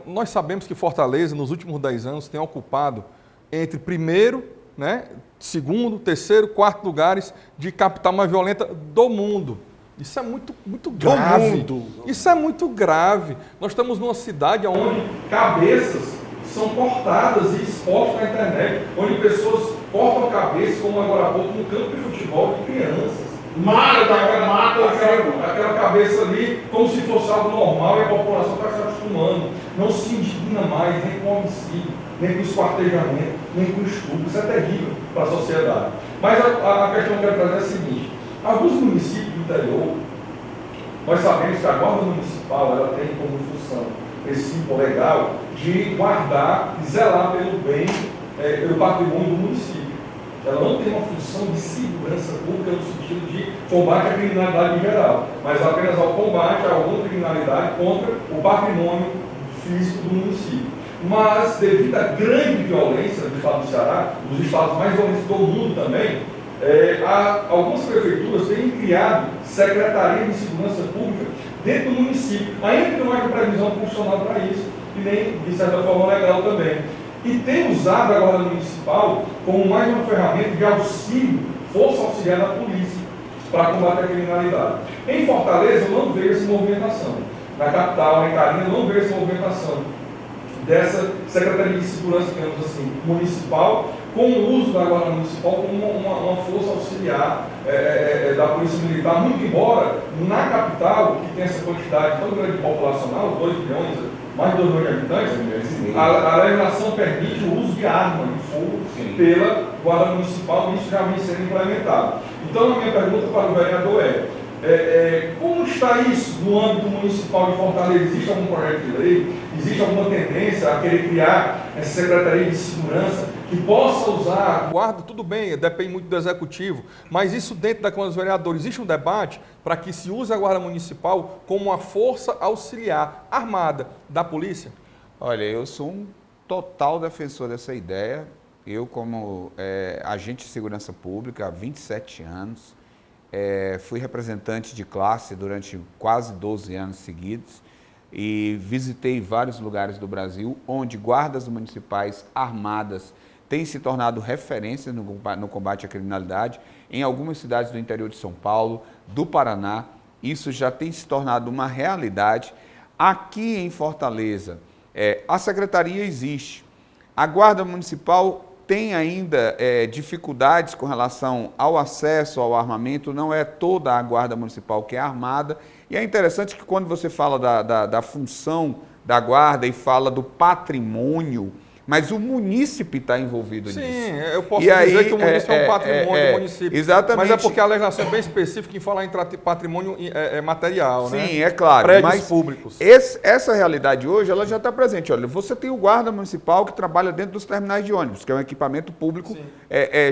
Nós sabemos que Fortaleza, nos últimos 10 anos, tem ocupado entre primeiro, né, segundo, terceiro, quarto lugares de capital mais violenta do mundo. Isso é muito grave. Isso é muito grave. Nós estamos numa cidade onde cabeças são cortadas e expostas na internet, onde pessoas cortam a cabeça, como agora há pouco, no campo de futebol de crianças. Mata aquela cabeça ali como se fosse algo normal e a população está se acostumando. Não se indigna mais nem com o homicídio, nem com o esquartejamento, nem com o estupro. Isso é terrível para a sociedade. Mas a questão que eu quero trazer é a seguinte: alguns municípios do interior, nós sabemos que a Guarda Municipal ela tem como função esse símbolo legal de guardar e zelar pelo bem, pelo patrimônio do município. Ela não tem uma função de segurança pública no sentido de combate à criminalidade em geral, mas apenas ao combate a alguma criminalidade contra o patrimônio físico do município. Mas, devido à grande violência do estado do Ceará, dos estados mais violentos do mundo também, algumas prefeituras têm criado secretarias de segurança pública dentro do município, ainda que não haja previsão constitucional para isso, e nem, de certa forma, legal também. E tem usado a Guarda Municipal como mais uma ferramenta de auxílio, força auxiliar da polícia, para combater a criminalidade. Em Fortaleza, eu não vejo essa movimentação. Na capital, em Carina, eu não vejo essa movimentação dessa Secretaria de Segurança, digamos assim, municipal, com o uso da Guarda Municipal como uma força auxiliar da Polícia Militar, muito embora na capital, que tem essa quantidade tão grande populacional, 2 milhões, mais de 2 milhões de habitantes, a legislação permite o uso de arma de fogo pela Guarda Municipal, e isso já vem sendo implementado. Então, a minha pergunta para o vereador como está isso no âmbito municipal de Fortaleza? Existe algum projeto de lei? Existe alguma tendência a querer criar essa Secretaria de Segurança que possa usar guarda, tudo bem, depende muito do executivo, mas isso dentro da Câmara dos Vereadores, existe um debate para que se use a Guarda Municipal como uma força auxiliar armada da polícia?
Olha, eu sou um total defensor dessa ideia. Eu, como agente de segurança pública há 27 anos, fui representante de classe durante quase 12 anos seguidos e visitei vários lugares do Brasil onde guardas municipais armadas têm se tornado referência no combate à criminalidade. Em algumas cidades do interior de São Paulo, do Paraná, isso já tem se tornado uma realidade. Aqui em Fortaleza, a secretaria existe. A Guarda Municipal tem ainda dificuldades com relação ao acesso ao armamento, não é toda a Guarda Municipal que é armada. E é interessante que quando você fala da função da Guarda e fala do patrimônio, mas o munícipe está envolvido nisso.
Sim, eu posso dizer que o munícipe é um patrimônio do município.
Exatamente.
Mas é porque a legislação é bem específica em falar em patrimônio material, né?
Sim, é claro.
Prédios públicos.
Essa realidade hoje, ela já está presente. Olha, você tem o guarda municipal que trabalha dentro dos terminais de ônibus, que é um equipamento público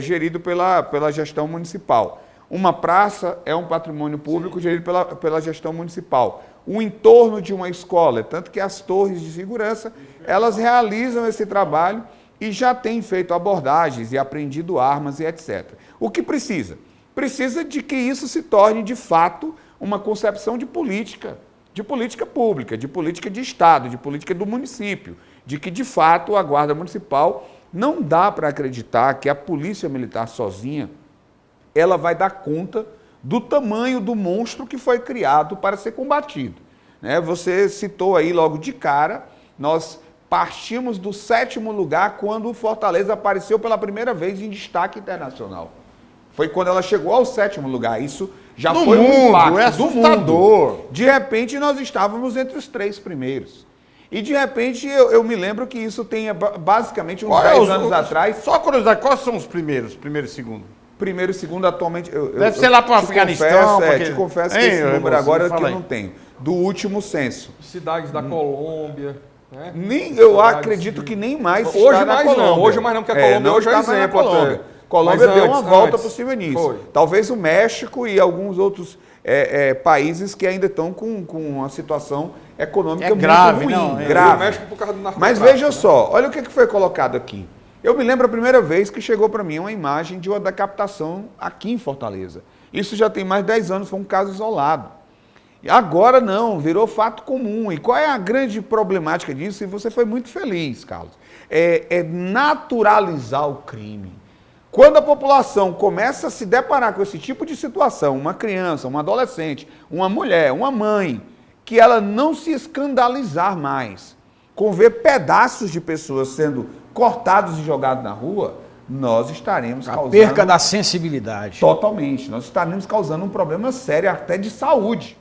gerido pela gestão municipal. Uma praça é um patrimônio público gerido pela gestão municipal. O entorno de uma escola, tanto que as torres de segurança, elas realizam esse trabalho e já têm feito abordagens e apreendido armas e etc. O que precisa? Precisa de que isso se torne, de fato, uma concepção de política pública, de política de Estado, de política do município, de que, de fato, a Guarda Municipal não dá para acreditar que a Polícia Militar sozinha ela vai dar conta do tamanho do monstro que foi criado para ser combatido. Você citou aí logo de cara, nós partimos do 7º lugar quando o Fortaleza apareceu pela primeira vez em destaque internacional. Foi quando ela chegou ao 7º lugar. Isso já foi um impacto
é assustador.
Do mundo. De repente, nós estávamos entre os 3 primeiros. E, de repente, eu me lembro que isso tem basicamente uns 10 anos atrás.
Só curiosidade, quais são os primeiros, primeiro e segundo?
Primeiro e segundo, atualmente...
Deve ser lá para o Afeganistão.
Te confesso que esse número agora que eu não tenho. Do último censo.
Cidades da Colômbia... Né?
Eu acredito que nem mais
hoje está na Colômbia. Hoje mais não, porque a Colômbia hoje é exemplo.
Colômbia deu uma volta por cima nisso. Talvez o México e alguns outros países que ainda estão com uma situação econômica muito
grave,
ruim. Grave.
O México por causa do narcotráfico.
Mas veja só, olha o que foi colocado aqui. Eu me lembro a primeira vez que chegou para mim uma imagem de uma decapitação aqui em Fortaleza. Isso já tem mais de 10 anos, foi um caso isolado. Agora não, virou fato comum. E qual é a grande problemática disso? E você foi muito feliz, Carlos. É naturalizar o crime. Quando a população começa a se deparar com esse tipo de situação, uma criança, um adolescente, uma mulher, uma mãe, que ela não se escandalizar mais com ver pedaços de pessoas sendo cortados e jogados na rua, nós estaremos causando...
A perca da sensibilidade.
Totalmente. Nós estaremos causando um problema sério até de saúde.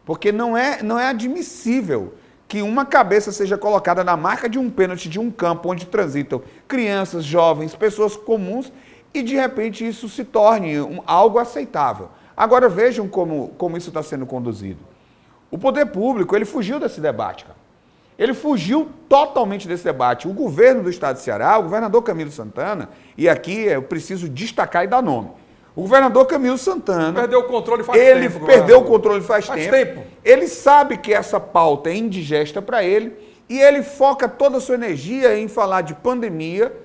Porque não é admissível que uma cabeça seja colocada na marca de um pênalti de um campo onde transitam crianças, jovens, pessoas comuns e, de repente, isso se torne algo aceitável. Agora, vejam como isso está sendo conduzido. O poder público, ele fugiu desse debate, cara. Ele fugiu totalmente desse debate. O governo do estado de Ceará, o governador Camilo Santana, e aqui eu preciso destacar e dar nome. O governador Camilo Santana...
Perdeu o controle faz tempo.
Ele perdeu o controle faz tempo. Ele sabe que essa pauta é indigesta para ele e ele foca toda a sua energia em falar de pandemia,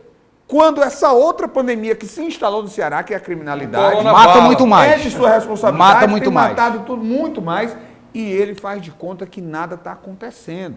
quando essa outra pandemia que se instalou no Ceará, que é a criminalidade...
Mata muito mais.
É de sua responsabilidade,
mata muito mais.
Matado tudo muito mais, e ele faz de conta que nada está acontecendo.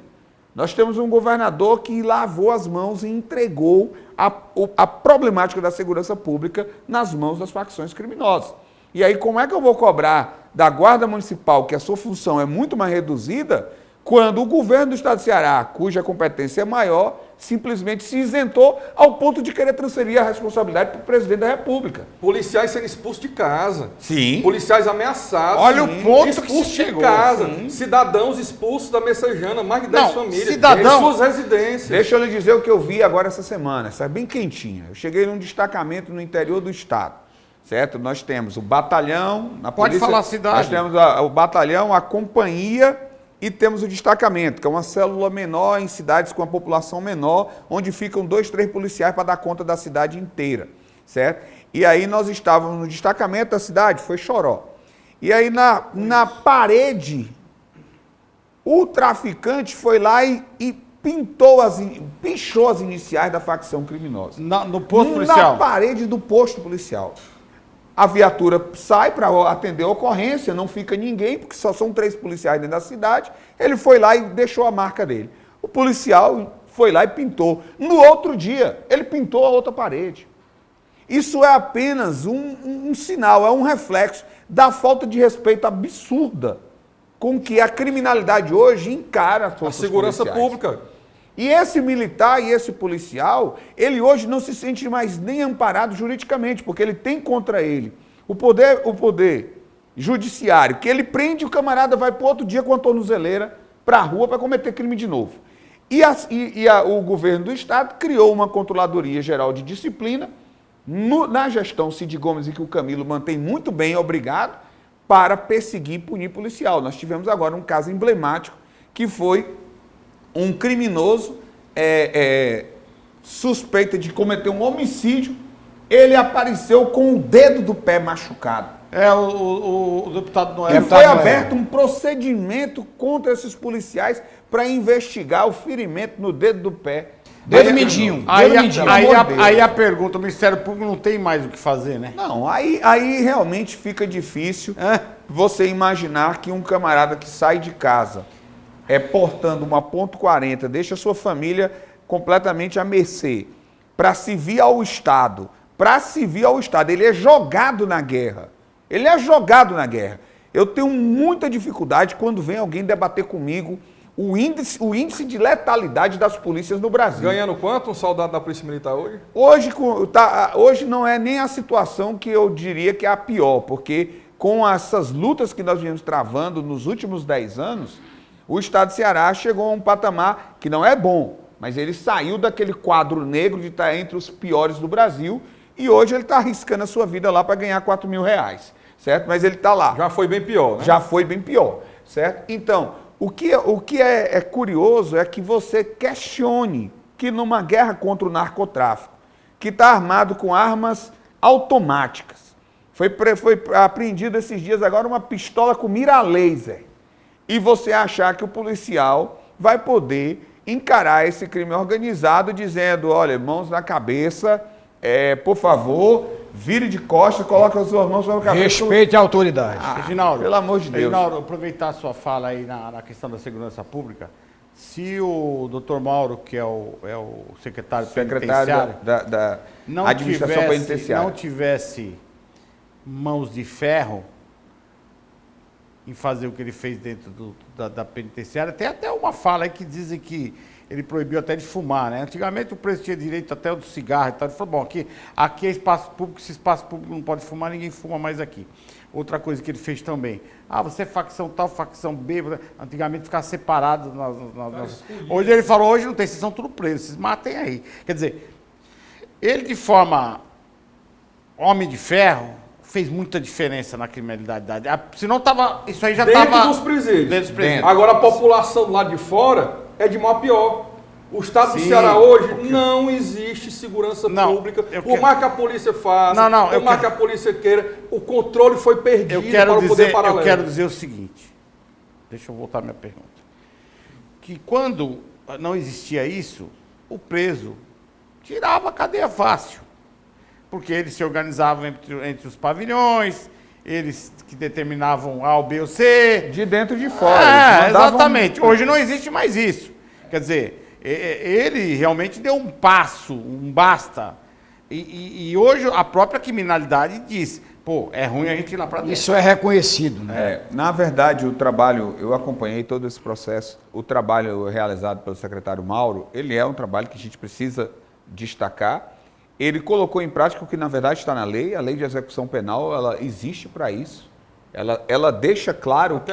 Nós temos um governador que lavou as mãos e entregou a problemática da segurança pública nas mãos das facções criminosas. E aí, como é que eu vou cobrar da Guarda Municipal, que a sua função é muito mais reduzida, quando o governo do estado de Ceará, cuja competência é maior, simplesmente se isentou ao ponto de querer transferir a responsabilidade para o presidente da República?
Policiais sendo expulsos de casa.
Sim.
Policiais ameaçados.
Olha o ponto que se
expulsos de
chegou.
casa.
Sim.
Cidadãos expulsos da Messejana, mais de 10 famílias.
cidadão-
Em suas residências.
Deixa eu lhe dizer o que eu vi agora essa semana, essa é bem quentinha. Eu cheguei num destacamento no interior do estado, certo? Nós temos o batalhão, na
Pode
polícia,
falar a cidade.
nós temos o batalhão, a companhia e temos o destacamento, que é uma célula menor em cidades com a população menor, onde ficam 2, 3 policiais para dar conta da cidade inteira, certo? E aí nós estávamos no destacamento da cidade, foi Choró. E aí na parede, o traficante foi lá e pichou as iniciais da facção criminosa.
No posto policial?
Na parede do posto policial. A viatura sai para atender a ocorrência, não fica ninguém, porque só são 3 policiais dentro da cidade. Ele foi lá e deixou a marca dele. O policial foi lá e pintou. No outro dia, ele pintou a outra parede. Isso é apenas um sinal, é um reflexo da falta de respeito absurda com que a criminalidade hoje encara as
A
forças
segurança
policiais.
pública.
E esse militar e esse policial, ele hoje não se sente mais nem amparado juridicamente, porque ele tem contra ele o poder judiciário, que ele prende, o camarada vai para outro dia com a tornozeleira para a rua para cometer crime de novo. O governo do estado criou uma controladoria geral de disciplina na gestão Cid Gomes, e que o Camilo mantém muito bem, obrigado, para perseguir e punir policial. Nós tivemos agora um caso emblemático, que foi um criminoso suspeito de cometer um homicídio, ele apareceu com o dedo do pé machucado.
O deputado Noel.
E foi aberto um procedimento contra esses policiais para investigar o ferimento no dedo do pé.
Dedo mindinho.
Aí a pergunta, o Ministério Público não tem mais o que fazer, né?
Não, aí realmente fica difícil você imaginar que um camarada que sai de casa portando uma .40, deixa a sua família completamente à mercê, para servir ao Estado, ele é jogado na guerra. Eu tenho muita dificuldade quando vem alguém debater comigo o índice de letalidade das polícias no Brasil.
Ganhando quanto um soldado da Polícia Militar hoje?
Hoje não é nem a situação que eu diria que é a pior, porque com essas lutas que nós viemos travando nos últimos 10 anos, o Estado de Ceará chegou a um patamar que não é bom, mas ele saiu daquele quadro negro de estar entre os piores do Brasil e hoje ele está arriscando a sua vida lá para ganhar R$4.000, certo? Mas ele está lá.
Já foi bem pior, né?
Já foi bem pior, certo? Então, o que é curioso é que você questione que numa guerra contra o narcotráfico, que está armado com armas automáticas, foi apreendido esses dias agora uma pistola com mira a laser, e você achar que o policial vai poder encarar esse crime organizado dizendo, olha, mãos na cabeça, por favor, vire de costas, coloque as suas mãos sobre a cabeça.
Respeite a autoridade.
Reginaldo,
pelo amor de Deus.
Reginaldo, aproveitar a sua fala aí na questão da segurança pública, se o doutor Mauro, que é o secretário penitenciário,
da administração penitenciária,
não tivesse mãos de ferro em fazer o que ele fez dentro da penitenciária, tem até uma fala aí que dizem que ele proibiu até de fumar, né? Antigamente o preso tinha direito até do cigarro e tal. Ele falou, bom, aqui é espaço público, se espaço público não pode fumar, ninguém fuma mais aqui. Outra coisa que ele fez também, você é facção tal, facção B, antigamente ficava separado. Hoje ele falou, hoje não tem, vocês são tudo presos, vocês matem aí. Quer dizer, ele de forma homem de ferro, fez muita diferença na criminalidade. Senão isso aí já estava...
Dentro dos presídios. Agora a população do lado de fora é de mal a pior. O estado do Ceará hoje não existe segurança pública. Por mais que a polícia faça, por mais que a polícia queira, o controle foi perdido para o poder paralelo.
Eu quero dizer o seguinte, deixa eu voltar à minha pergunta. Que quando não existia isso, o preso tirava a cadeia fácil. Porque eles se organizavam entre os pavilhões, eles que determinavam A, B ou C.
De dentro e de fora.
Exatamente. Hoje não existe mais isso. Quer dizer, ele realmente deu um passo, um basta. E hoje a própria criminalidade diz, é ruim a gente ir lá para dentro.
Isso é reconhecido, né?
Na verdade, o trabalho, eu acompanhei todo esse processo, o trabalho realizado pelo secretário Mauro, ele é um trabalho que a gente precisa destacar. Ele colocou em prática o que, na verdade, está na lei. A lei de execução penal, ela existe para isso. Ela deixa claro que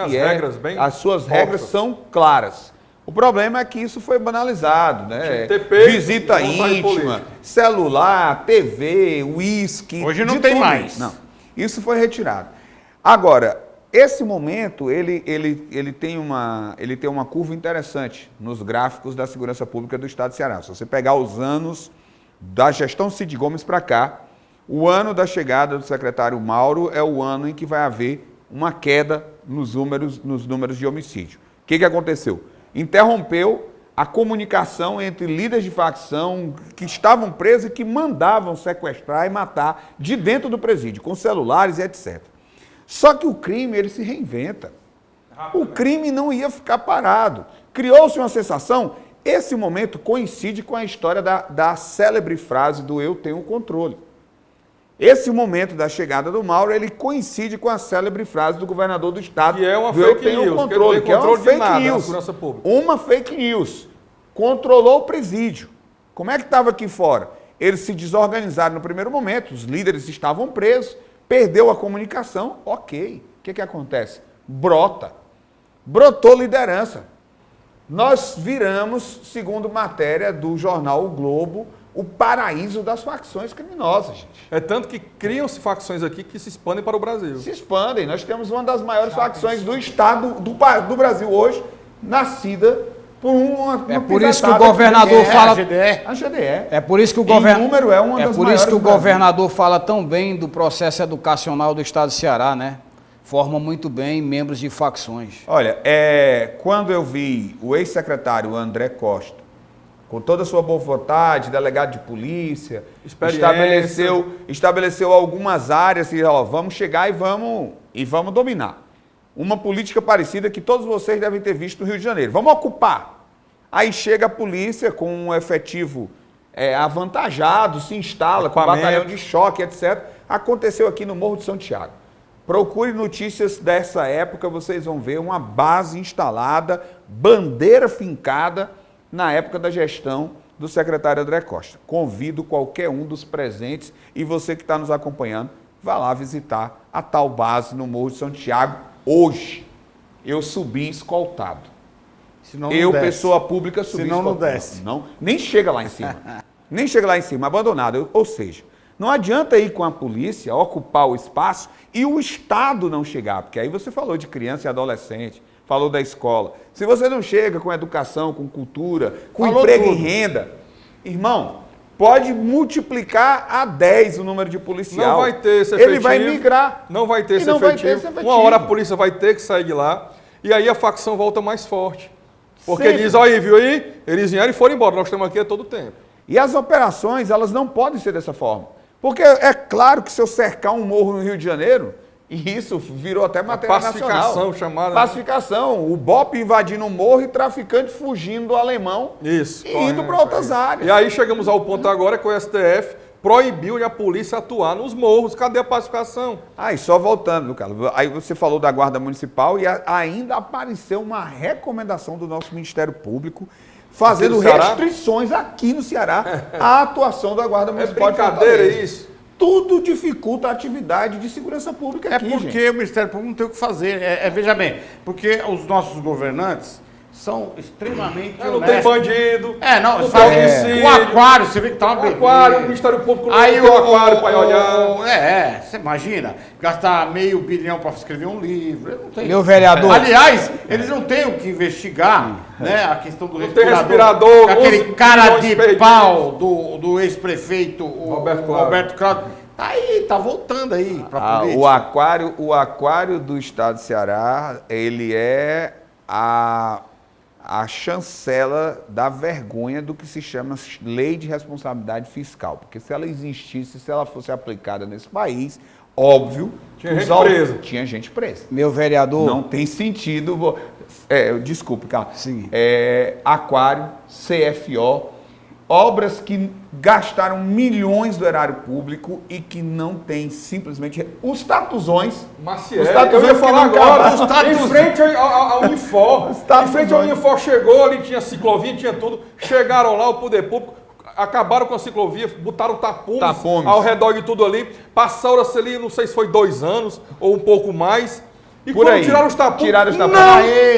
as suas regras são claras. O problema é que isso foi banalizado, né? Visita íntima, celular, TV, uísque.
Hoje não tem mais.
Não, isso foi retirado. Agora, esse momento, ele tem uma curva interessante nos gráficos da segurança pública do Estado de Ceará. Se você pegar os anos da gestão Cid Gomes para cá, o ano da chegada do secretário Mauro é o ano em que vai haver uma queda nos números de homicídio. O que aconteceu? Interrompeu a comunicação entre líderes de facção que estavam presos e que mandavam sequestrar e matar de dentro do presídio, com celulares e etc. Só que o crime, ele se reinventa. O crime não ia ficar parado. Criou-se uma sensação, esse momento coincide com a história da célebre frase do eu tenho o controle. Esse momento da chegada do Mauro, ele coincide com a célebre frase do governador do estado,
que é uma
do eu tenho o controle, que é uma fake news. Uma fake news. Controlou o presídio. Como é que estava aqui fora? Eles se desorganizaram no primeiro momento, os líderes estavam presos, perdeu a comunicação, ok. O que acontece? Brotou liderança. Nós viramos, segundo matéria do jornal O Globo, o paraíso das facções criminosas, gente.
É tanto que criam-se facções aqui que se expandem para o Brasil.
Se expandem. Nós temos uma das maiores facções do Estado, do Brasil hoje, nascida por uma
É por isso que o governador fala...
A GDE.
É por isso que o governador fala tão bem do processo educacional do Estado de Ceará, né? Forma muito bem membros de facções.
Olha, quando eu vi o ex-secretário André Costa, com toda a sua boa vontade, delegado de polícia, estabeleceu algumas áreas e vamos chegar e vamos dominar. Uma política parecida que todos vocês devem ter visto no Rio de Janeiro. Vamos ocupar. Aí chega a polícia com um efetivo avantajado, se instala com batalhão de choque, etc. Aconteceu aqui no Morro de São Tiago. Procure notícias dessa época, vocês vão ver uma base instalada, bandeira fincada, na época da gestão do secretário André Costa. Convido qualquer um dos presentes e você que está nos acompanhando, vá lá visitar a tal base no Morro de São Tiago hoje. Eu subi escoltado. Pessoa pública, subi escoltado.
Não desce.
Não, nem chega lá em cima. Nem chega lá em cima, abandonado. Ou seja, não adianta ir com a polícia, ocupar o espaço e o Estado não chegar, porque aí você falou de criança e adolescente, falou da escola. Se você não chega com educação, com cultura, com emprego e renda, irmão, pode multiplicar a 10 o número de policial.
Não vai ter esse efetivo.
Ele vai migrar.
Não vai ter esse efetivo. Uma hora a polícia vai ter que sair de lá e aí a facção volta mais forte. Porque diz, olha aí, viu aí? Eles vieram e foram embora. Nós estamos aqui a todo tempo.
E as operações, elas não podem ser dessa forma. Porque é claro que se eu cercar um morro no Rio de Janeiro, e isso virou até matéria nacional.
Pacificação chamada.
Pacificação. O BOP invadindo o morro e traficante fugindo do alemão e indo para outras áreas.
E aí chegamos ao ponto agora que o STF proibiu a polícia atuar nos morros. Cadê a pacificação?
E só voltando, viu, Carlos? Aí você falou da Guarda Municipal e ainda apareceu uma recomendação do nosso Ministério Público fazendo restrições aqui no Ceará à atuação da Guarda Municipal.
É brincadeira isso?
Tudo dificulta a atividade de segurança pública aqui,
porque o Ministério Público não tem o que fazer. Veja bem, porque os nossos governantes são extremamente
não tem bandido.
Não fazem o aquário, você vê que tá uma beleza.
O Ministério Público não
tem
o aquário para olhar.
Você imagina, gastar R$500 bilhão para escrever um livro. Não tem.
Meu vereador.
Aliás, eles não têm o que investigar, né? A questão do
respirador.
Aquele cara de pau do ex-prefeito, Roberto Cláudio. Tá voltando aí para a política.
O aquário do Estado de Ceará, ele é a chancela da vergonha do que se chama Lei de Responsabilidade Fiscal. Porque se ela existisse, se ela fosse aplicada nesse país, óbvio, tinha gente presa.
Meu vereador.
Não tem sentido. Desculpe, Carlos.
Sim.
Aquário, CFO, obras que gastaram milhões do erário público e que não tem simplesmente os tatuzões.
Eu ia falar agora, em frente ao Unifor. Em frente ao Unifor chegou, ali tinha ciclovia, tinha tudo. Chegaram lá, o poder público, acabaram com a ciclovia, botaram tapumes ao redor de tudo ali. Passaram-se ali, não sei se foi 2 anos ou um pouco mais. E
por
quando
aí,
tiraram os tapumes,
não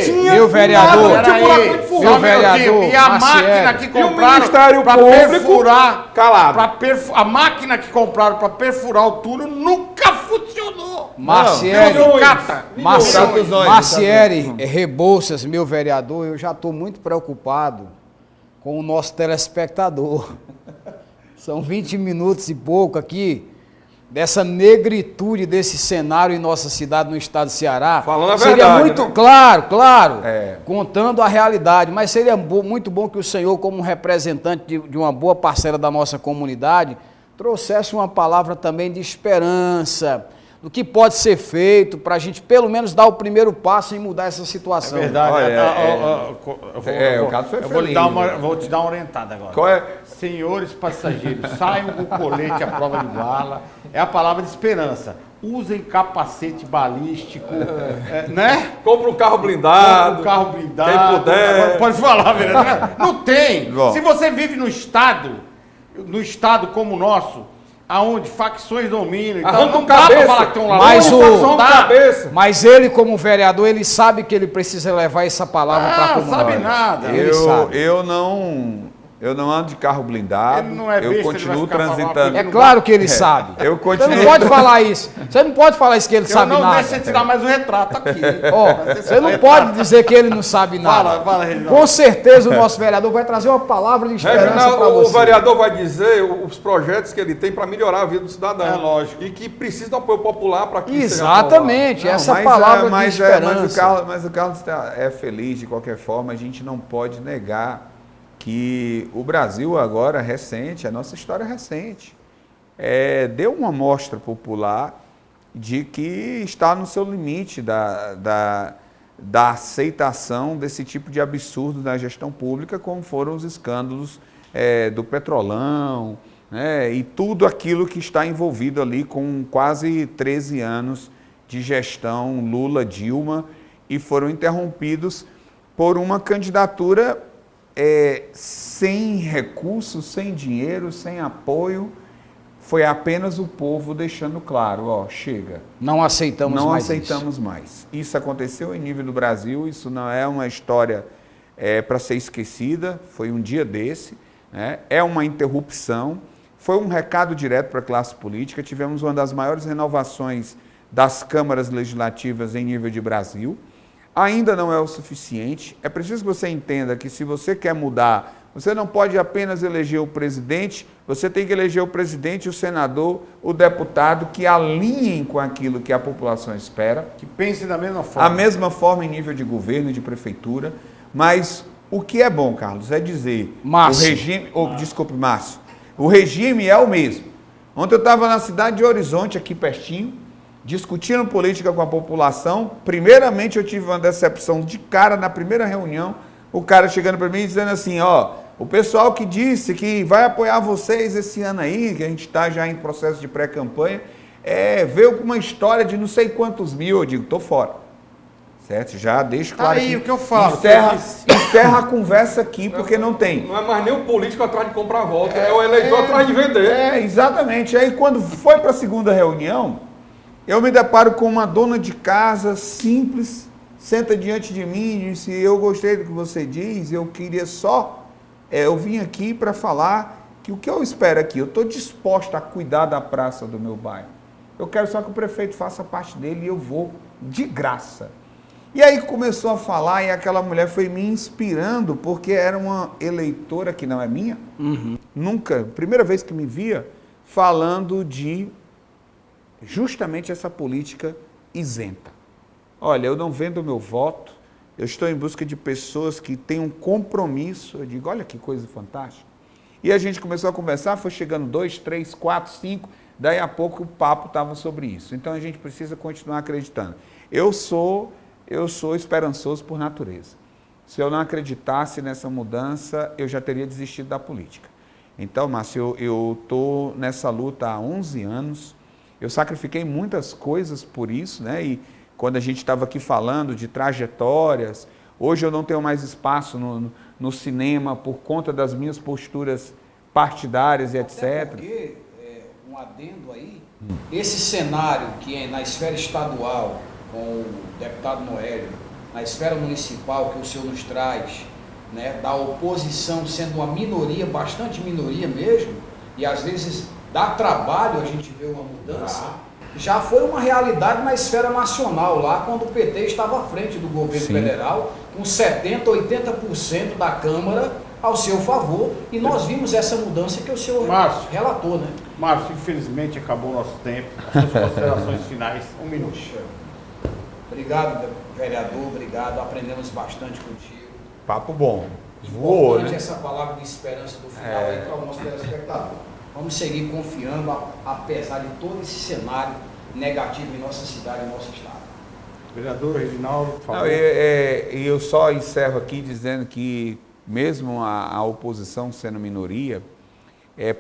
tinha
meu vereador,
nada, tinha buraco de
meu vereador,
e a máquina que compraram
para
perfurar, calado. A máquina que compraram para perfurar o túnel nunca funcionou.
Marcieri Rebouças, meu vereador, eu já estou muito preocupado com o nosso telespectador. São 20 minutos e pouco aqui dessa negritude desse cenário em nossa cidade, no estado do Ceará.
Falando a
seria
verdade,
muito,
né?
claro, contando a realidade, mas seria muito bom que o senhor, como representante de uma boa parcela da nossa comunidade, trouxesse uma palavra também de esperança, do que pode ser feito para a gente pelo menos dar o primeiro passo em mudar essa situação.
É verdade.
O caso foi feliz.
Vou te dar uma orientada agora.
Qual é?
Senhores passageiros, saiam com o colete à prova de bala. É a palavra de esperança. Usem capacete balístico, né?
Compra um carro blindado.
Um carro blindado.
Quem puder.
Pode falar, vereador. Não tem.
Bom.
Se você vive no estado como o nosso, aonde facções dominam, então
Arranca
não
um
dá pra
cabeça.
falar que tem um
Mas
ladrão,
cabeça.
Mas ele, como vereador, ele sabe que ele precisa levar essa palavra para a comunidade.
Sabe nada.
Ele sabe.
Eu não ando de carro blindado,
Ele não é
eu
besta,
continuo
ele vai ficar
transitando.
É claro que ele sabe.
Eu
Você
continuo.
não pode falar isso. Você não pode falar isso que ele
Eu
sabe
não
nada.
deixo você tirar mais um retrato aqui.
Ó, você não pode dizer que ele não sabe nada.
Fala, Reginaldo.
Com certeza o nosso vereador vai trazer uma palavra de esperança para
Reginaldo, o
você.
vereador vai dizer os projetos que ele tem para melhorar a vida do cidadão.
É lógico.
E que precisa de apoio popular para que
Exatamente,
Não,
essa
mas
palavra
mas
de esperança.
mas o Carlos é feliz de qualquer forma, a gente não pode negar que o Brasil agora, recente, a nossa história recente, deu uma mostra popular de que está no seu limite da aceitação desse tipo de absurdo na gestão pública, como foram os escândalos do Petrolão, né, e tudo aquilo que está envolvido ali com quase 13 anos de gestão Lula-Dilma, e foram interrompidos por uma candidatura sem recursos, sem dinheiro, sem apoio. Foi apenas o povo deixando claro, ó, chega.
Não aceitamos
Não
mais
aceitamos mais. Isso aconteceu em nível do Brasil, isso não é uma história para ser esquecida, foi um dia desse, né? É uma interrupção, foi um recado direto para a classe política, tivemos uma das maiores renovações das câmaras legislativas em nível de Brasil. Ainda não é o suficiente. É preciso que você entenda que se você quer mudar, você não pode apenas eleger o presidente, você tem que eleger o presidente, o senador, o deputado, que alinhem com aquilo que a população espera.
Que pense da mesma forma.
A mesma forma em nível de governo e de prefeitura. Mas o que é bom, Carlos, é dizer...
Márcio.
O regime... Desculpe, Márcio. O regime é o mesmo. Ontem eu estava na cidade de Horizonte, aqui pertinho, discutindo política com a população. Primeiramente eu tive uma decepção de cara na primeira reunião, o cara chegando para mim e dizendo assim, ó, o pessoal que disse que vai apoiar vocês esse ano aí, que a gente está já em processo de pré-campanha, veio com uma história de não sei quantos mil. Eu digo, tô fora. Certo? Já deixo claro
aí
que
o que eu falo.
encerra a conversa aqui, porque não tem.
Não é mais nem o político atrás de comprar voto, é o eleitor atrás de vender.
Exatamente. Aí quando foi para a segunda reunião, eu me deparo com uma dona de casa simples, senta diante de mim e disse, eu gostei do que você diz, eu queria só, eu vim aqui para falar que o que eu espero aqui, eu estou disposta a cuidar da praça do meu bairro. Eu quero só que o prefeito faça parte dele e eu vou de graça. E aí começou a falar e aquela mulher foi me inspirando, porque era uma eleitora que não é minha, nunca, primeira vez que me via, falando de justamente essa política isenta. Olha, eu não vendo o meu voto, eu estou em busca de pessoas que têm um compromisso. Eu digo, olha que coisa fantástica. E a gente começou a conversar, foi chegando 2, 3, 4, 5, daí a pouco o papo estava sobre isso. Então a gente precisa continuar acreditando. Eu sou esperançoso por natureza. Se eu não acreditasse nessa mudança, eu já teria desistido da política. Então, Márcio, eu estou nessa luta há 11 anos, eu sacrifiquei muitas coisas por isso, né? E quando a gente estava aqui falando de trajetórias, hoje eu não tenho mais espaço no cinema por conta das minhas posturas partidárias e etc.
Até porque, um adendo aí, esse cenário que é na esfera estadual, com o deputado Noélio, na esfera municipal que o senhor nos traz, né, da oposição sendo uma minoria, bastante minoria mesmo, e às vezes dá trabalho a gente ver uma mudança. Já foi uma realidade na esfera nacional, lá quando o PT estava à frente do governo
Sim.
federal, com 70%, 80% da Câmara ao seu favor, e nós vimos essa mudança que o senhor
Márcio.
relatou, né?
Márcio, infelizmente acabou o nosso tempo. As suas considerações finais, 1 minuto.
Obrigado, vereador, obrigado, aprendemos bastante contigo.
Papo bom. Voou,
Importante
né?
essa palavra de esperança do final aí para o nosso telespectador. Vamos seguir confiando, apesar de todo esse cenário negativo em nossa cidade e nosso estado.
Vereador Reginaldo, por favor.
Não, eu só encerro aqui dizendo que, mesmo a oposição sendo minoria,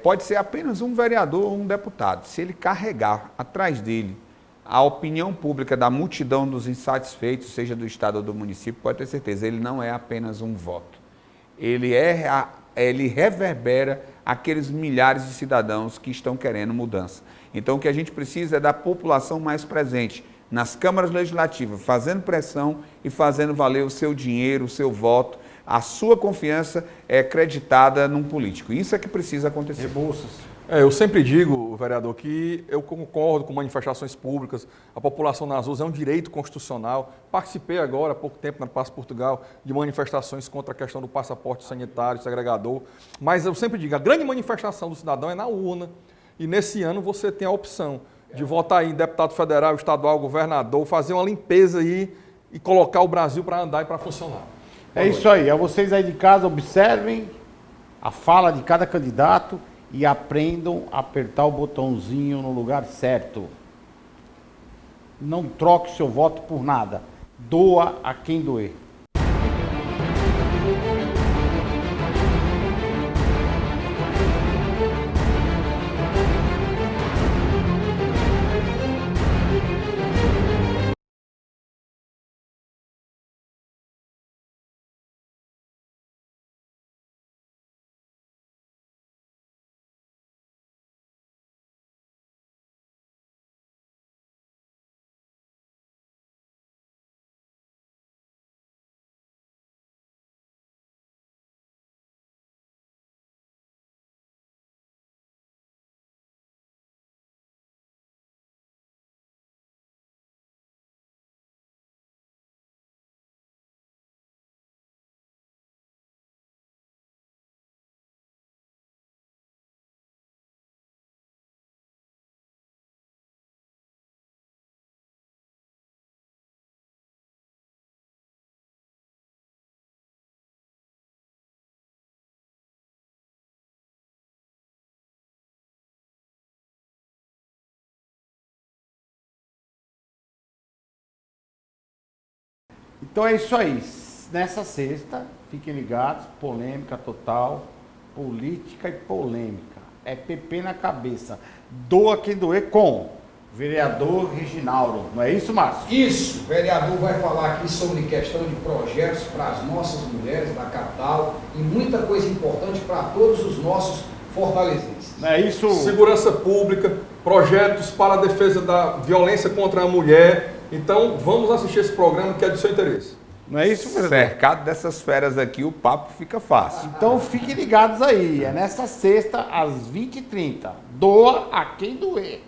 pode ser apenas um vereador ou um deputado. Se ele carregar atrás dele a opinião pública da multidão dos insatisfeitos, seja do estado ou do município, pode ter certeza, ele não é apenas um voto. Ele reverbera aqueles milhares de cidadãos que estão querendo mudança. Então, o que a gente precisa é da população mais presente nas câmaras legislativas, fazendo pressão e fazendo valer o seu dinheiro, o seu voto. A sua confiança é creditada num político. Isso é que precisa acontecer.
Rebouças.
Eu sempre digo, vereador, que eu concordo com manifestações públicas, a população nas ruas é um direito constitucional. Participei agora, há pouco tempo, na Praça Portugal, de manifestações contra a questão do passaporte sanitário, segregador. Mas eu sempre digo, a grande manifestação do cidadão é na urna. E nesse ano você tem a opção de votar em deputado federal, estadual, governador, fazer uma limpeza aí e colocar o Brasil para andar e para funcionar.
É isso aí. A vocês aí de casa, observem a fala de cada candidato e aprendam a apertar o botãozinho no lugar certo. Não troque seu voto por nada. Doa a quem doer. Então é isso aí. Nessa sexta, fiquem ligados, polêmica total, política e polêmica. É PP na cabeça. Doa quem doer com vereador Reginaldo. Não é isso, Márcio?
Isso, o vereador vai falar aqui sobre questão de projetos para as nossas mulheres da capital e muita coisa importante para todos os nossos fortalezenses.
Não é isso?
Segurança pública, projetos para a defesa da violência contra a mulher. Então, vamos assistir esse programa que é do seu interesse.
Não é isso, vereador?
Cercado dessas feras aqui, o papo fica fácil.
Então fiquem ligados aí. É nessa sexta, às 20h30. Doa a quem doer.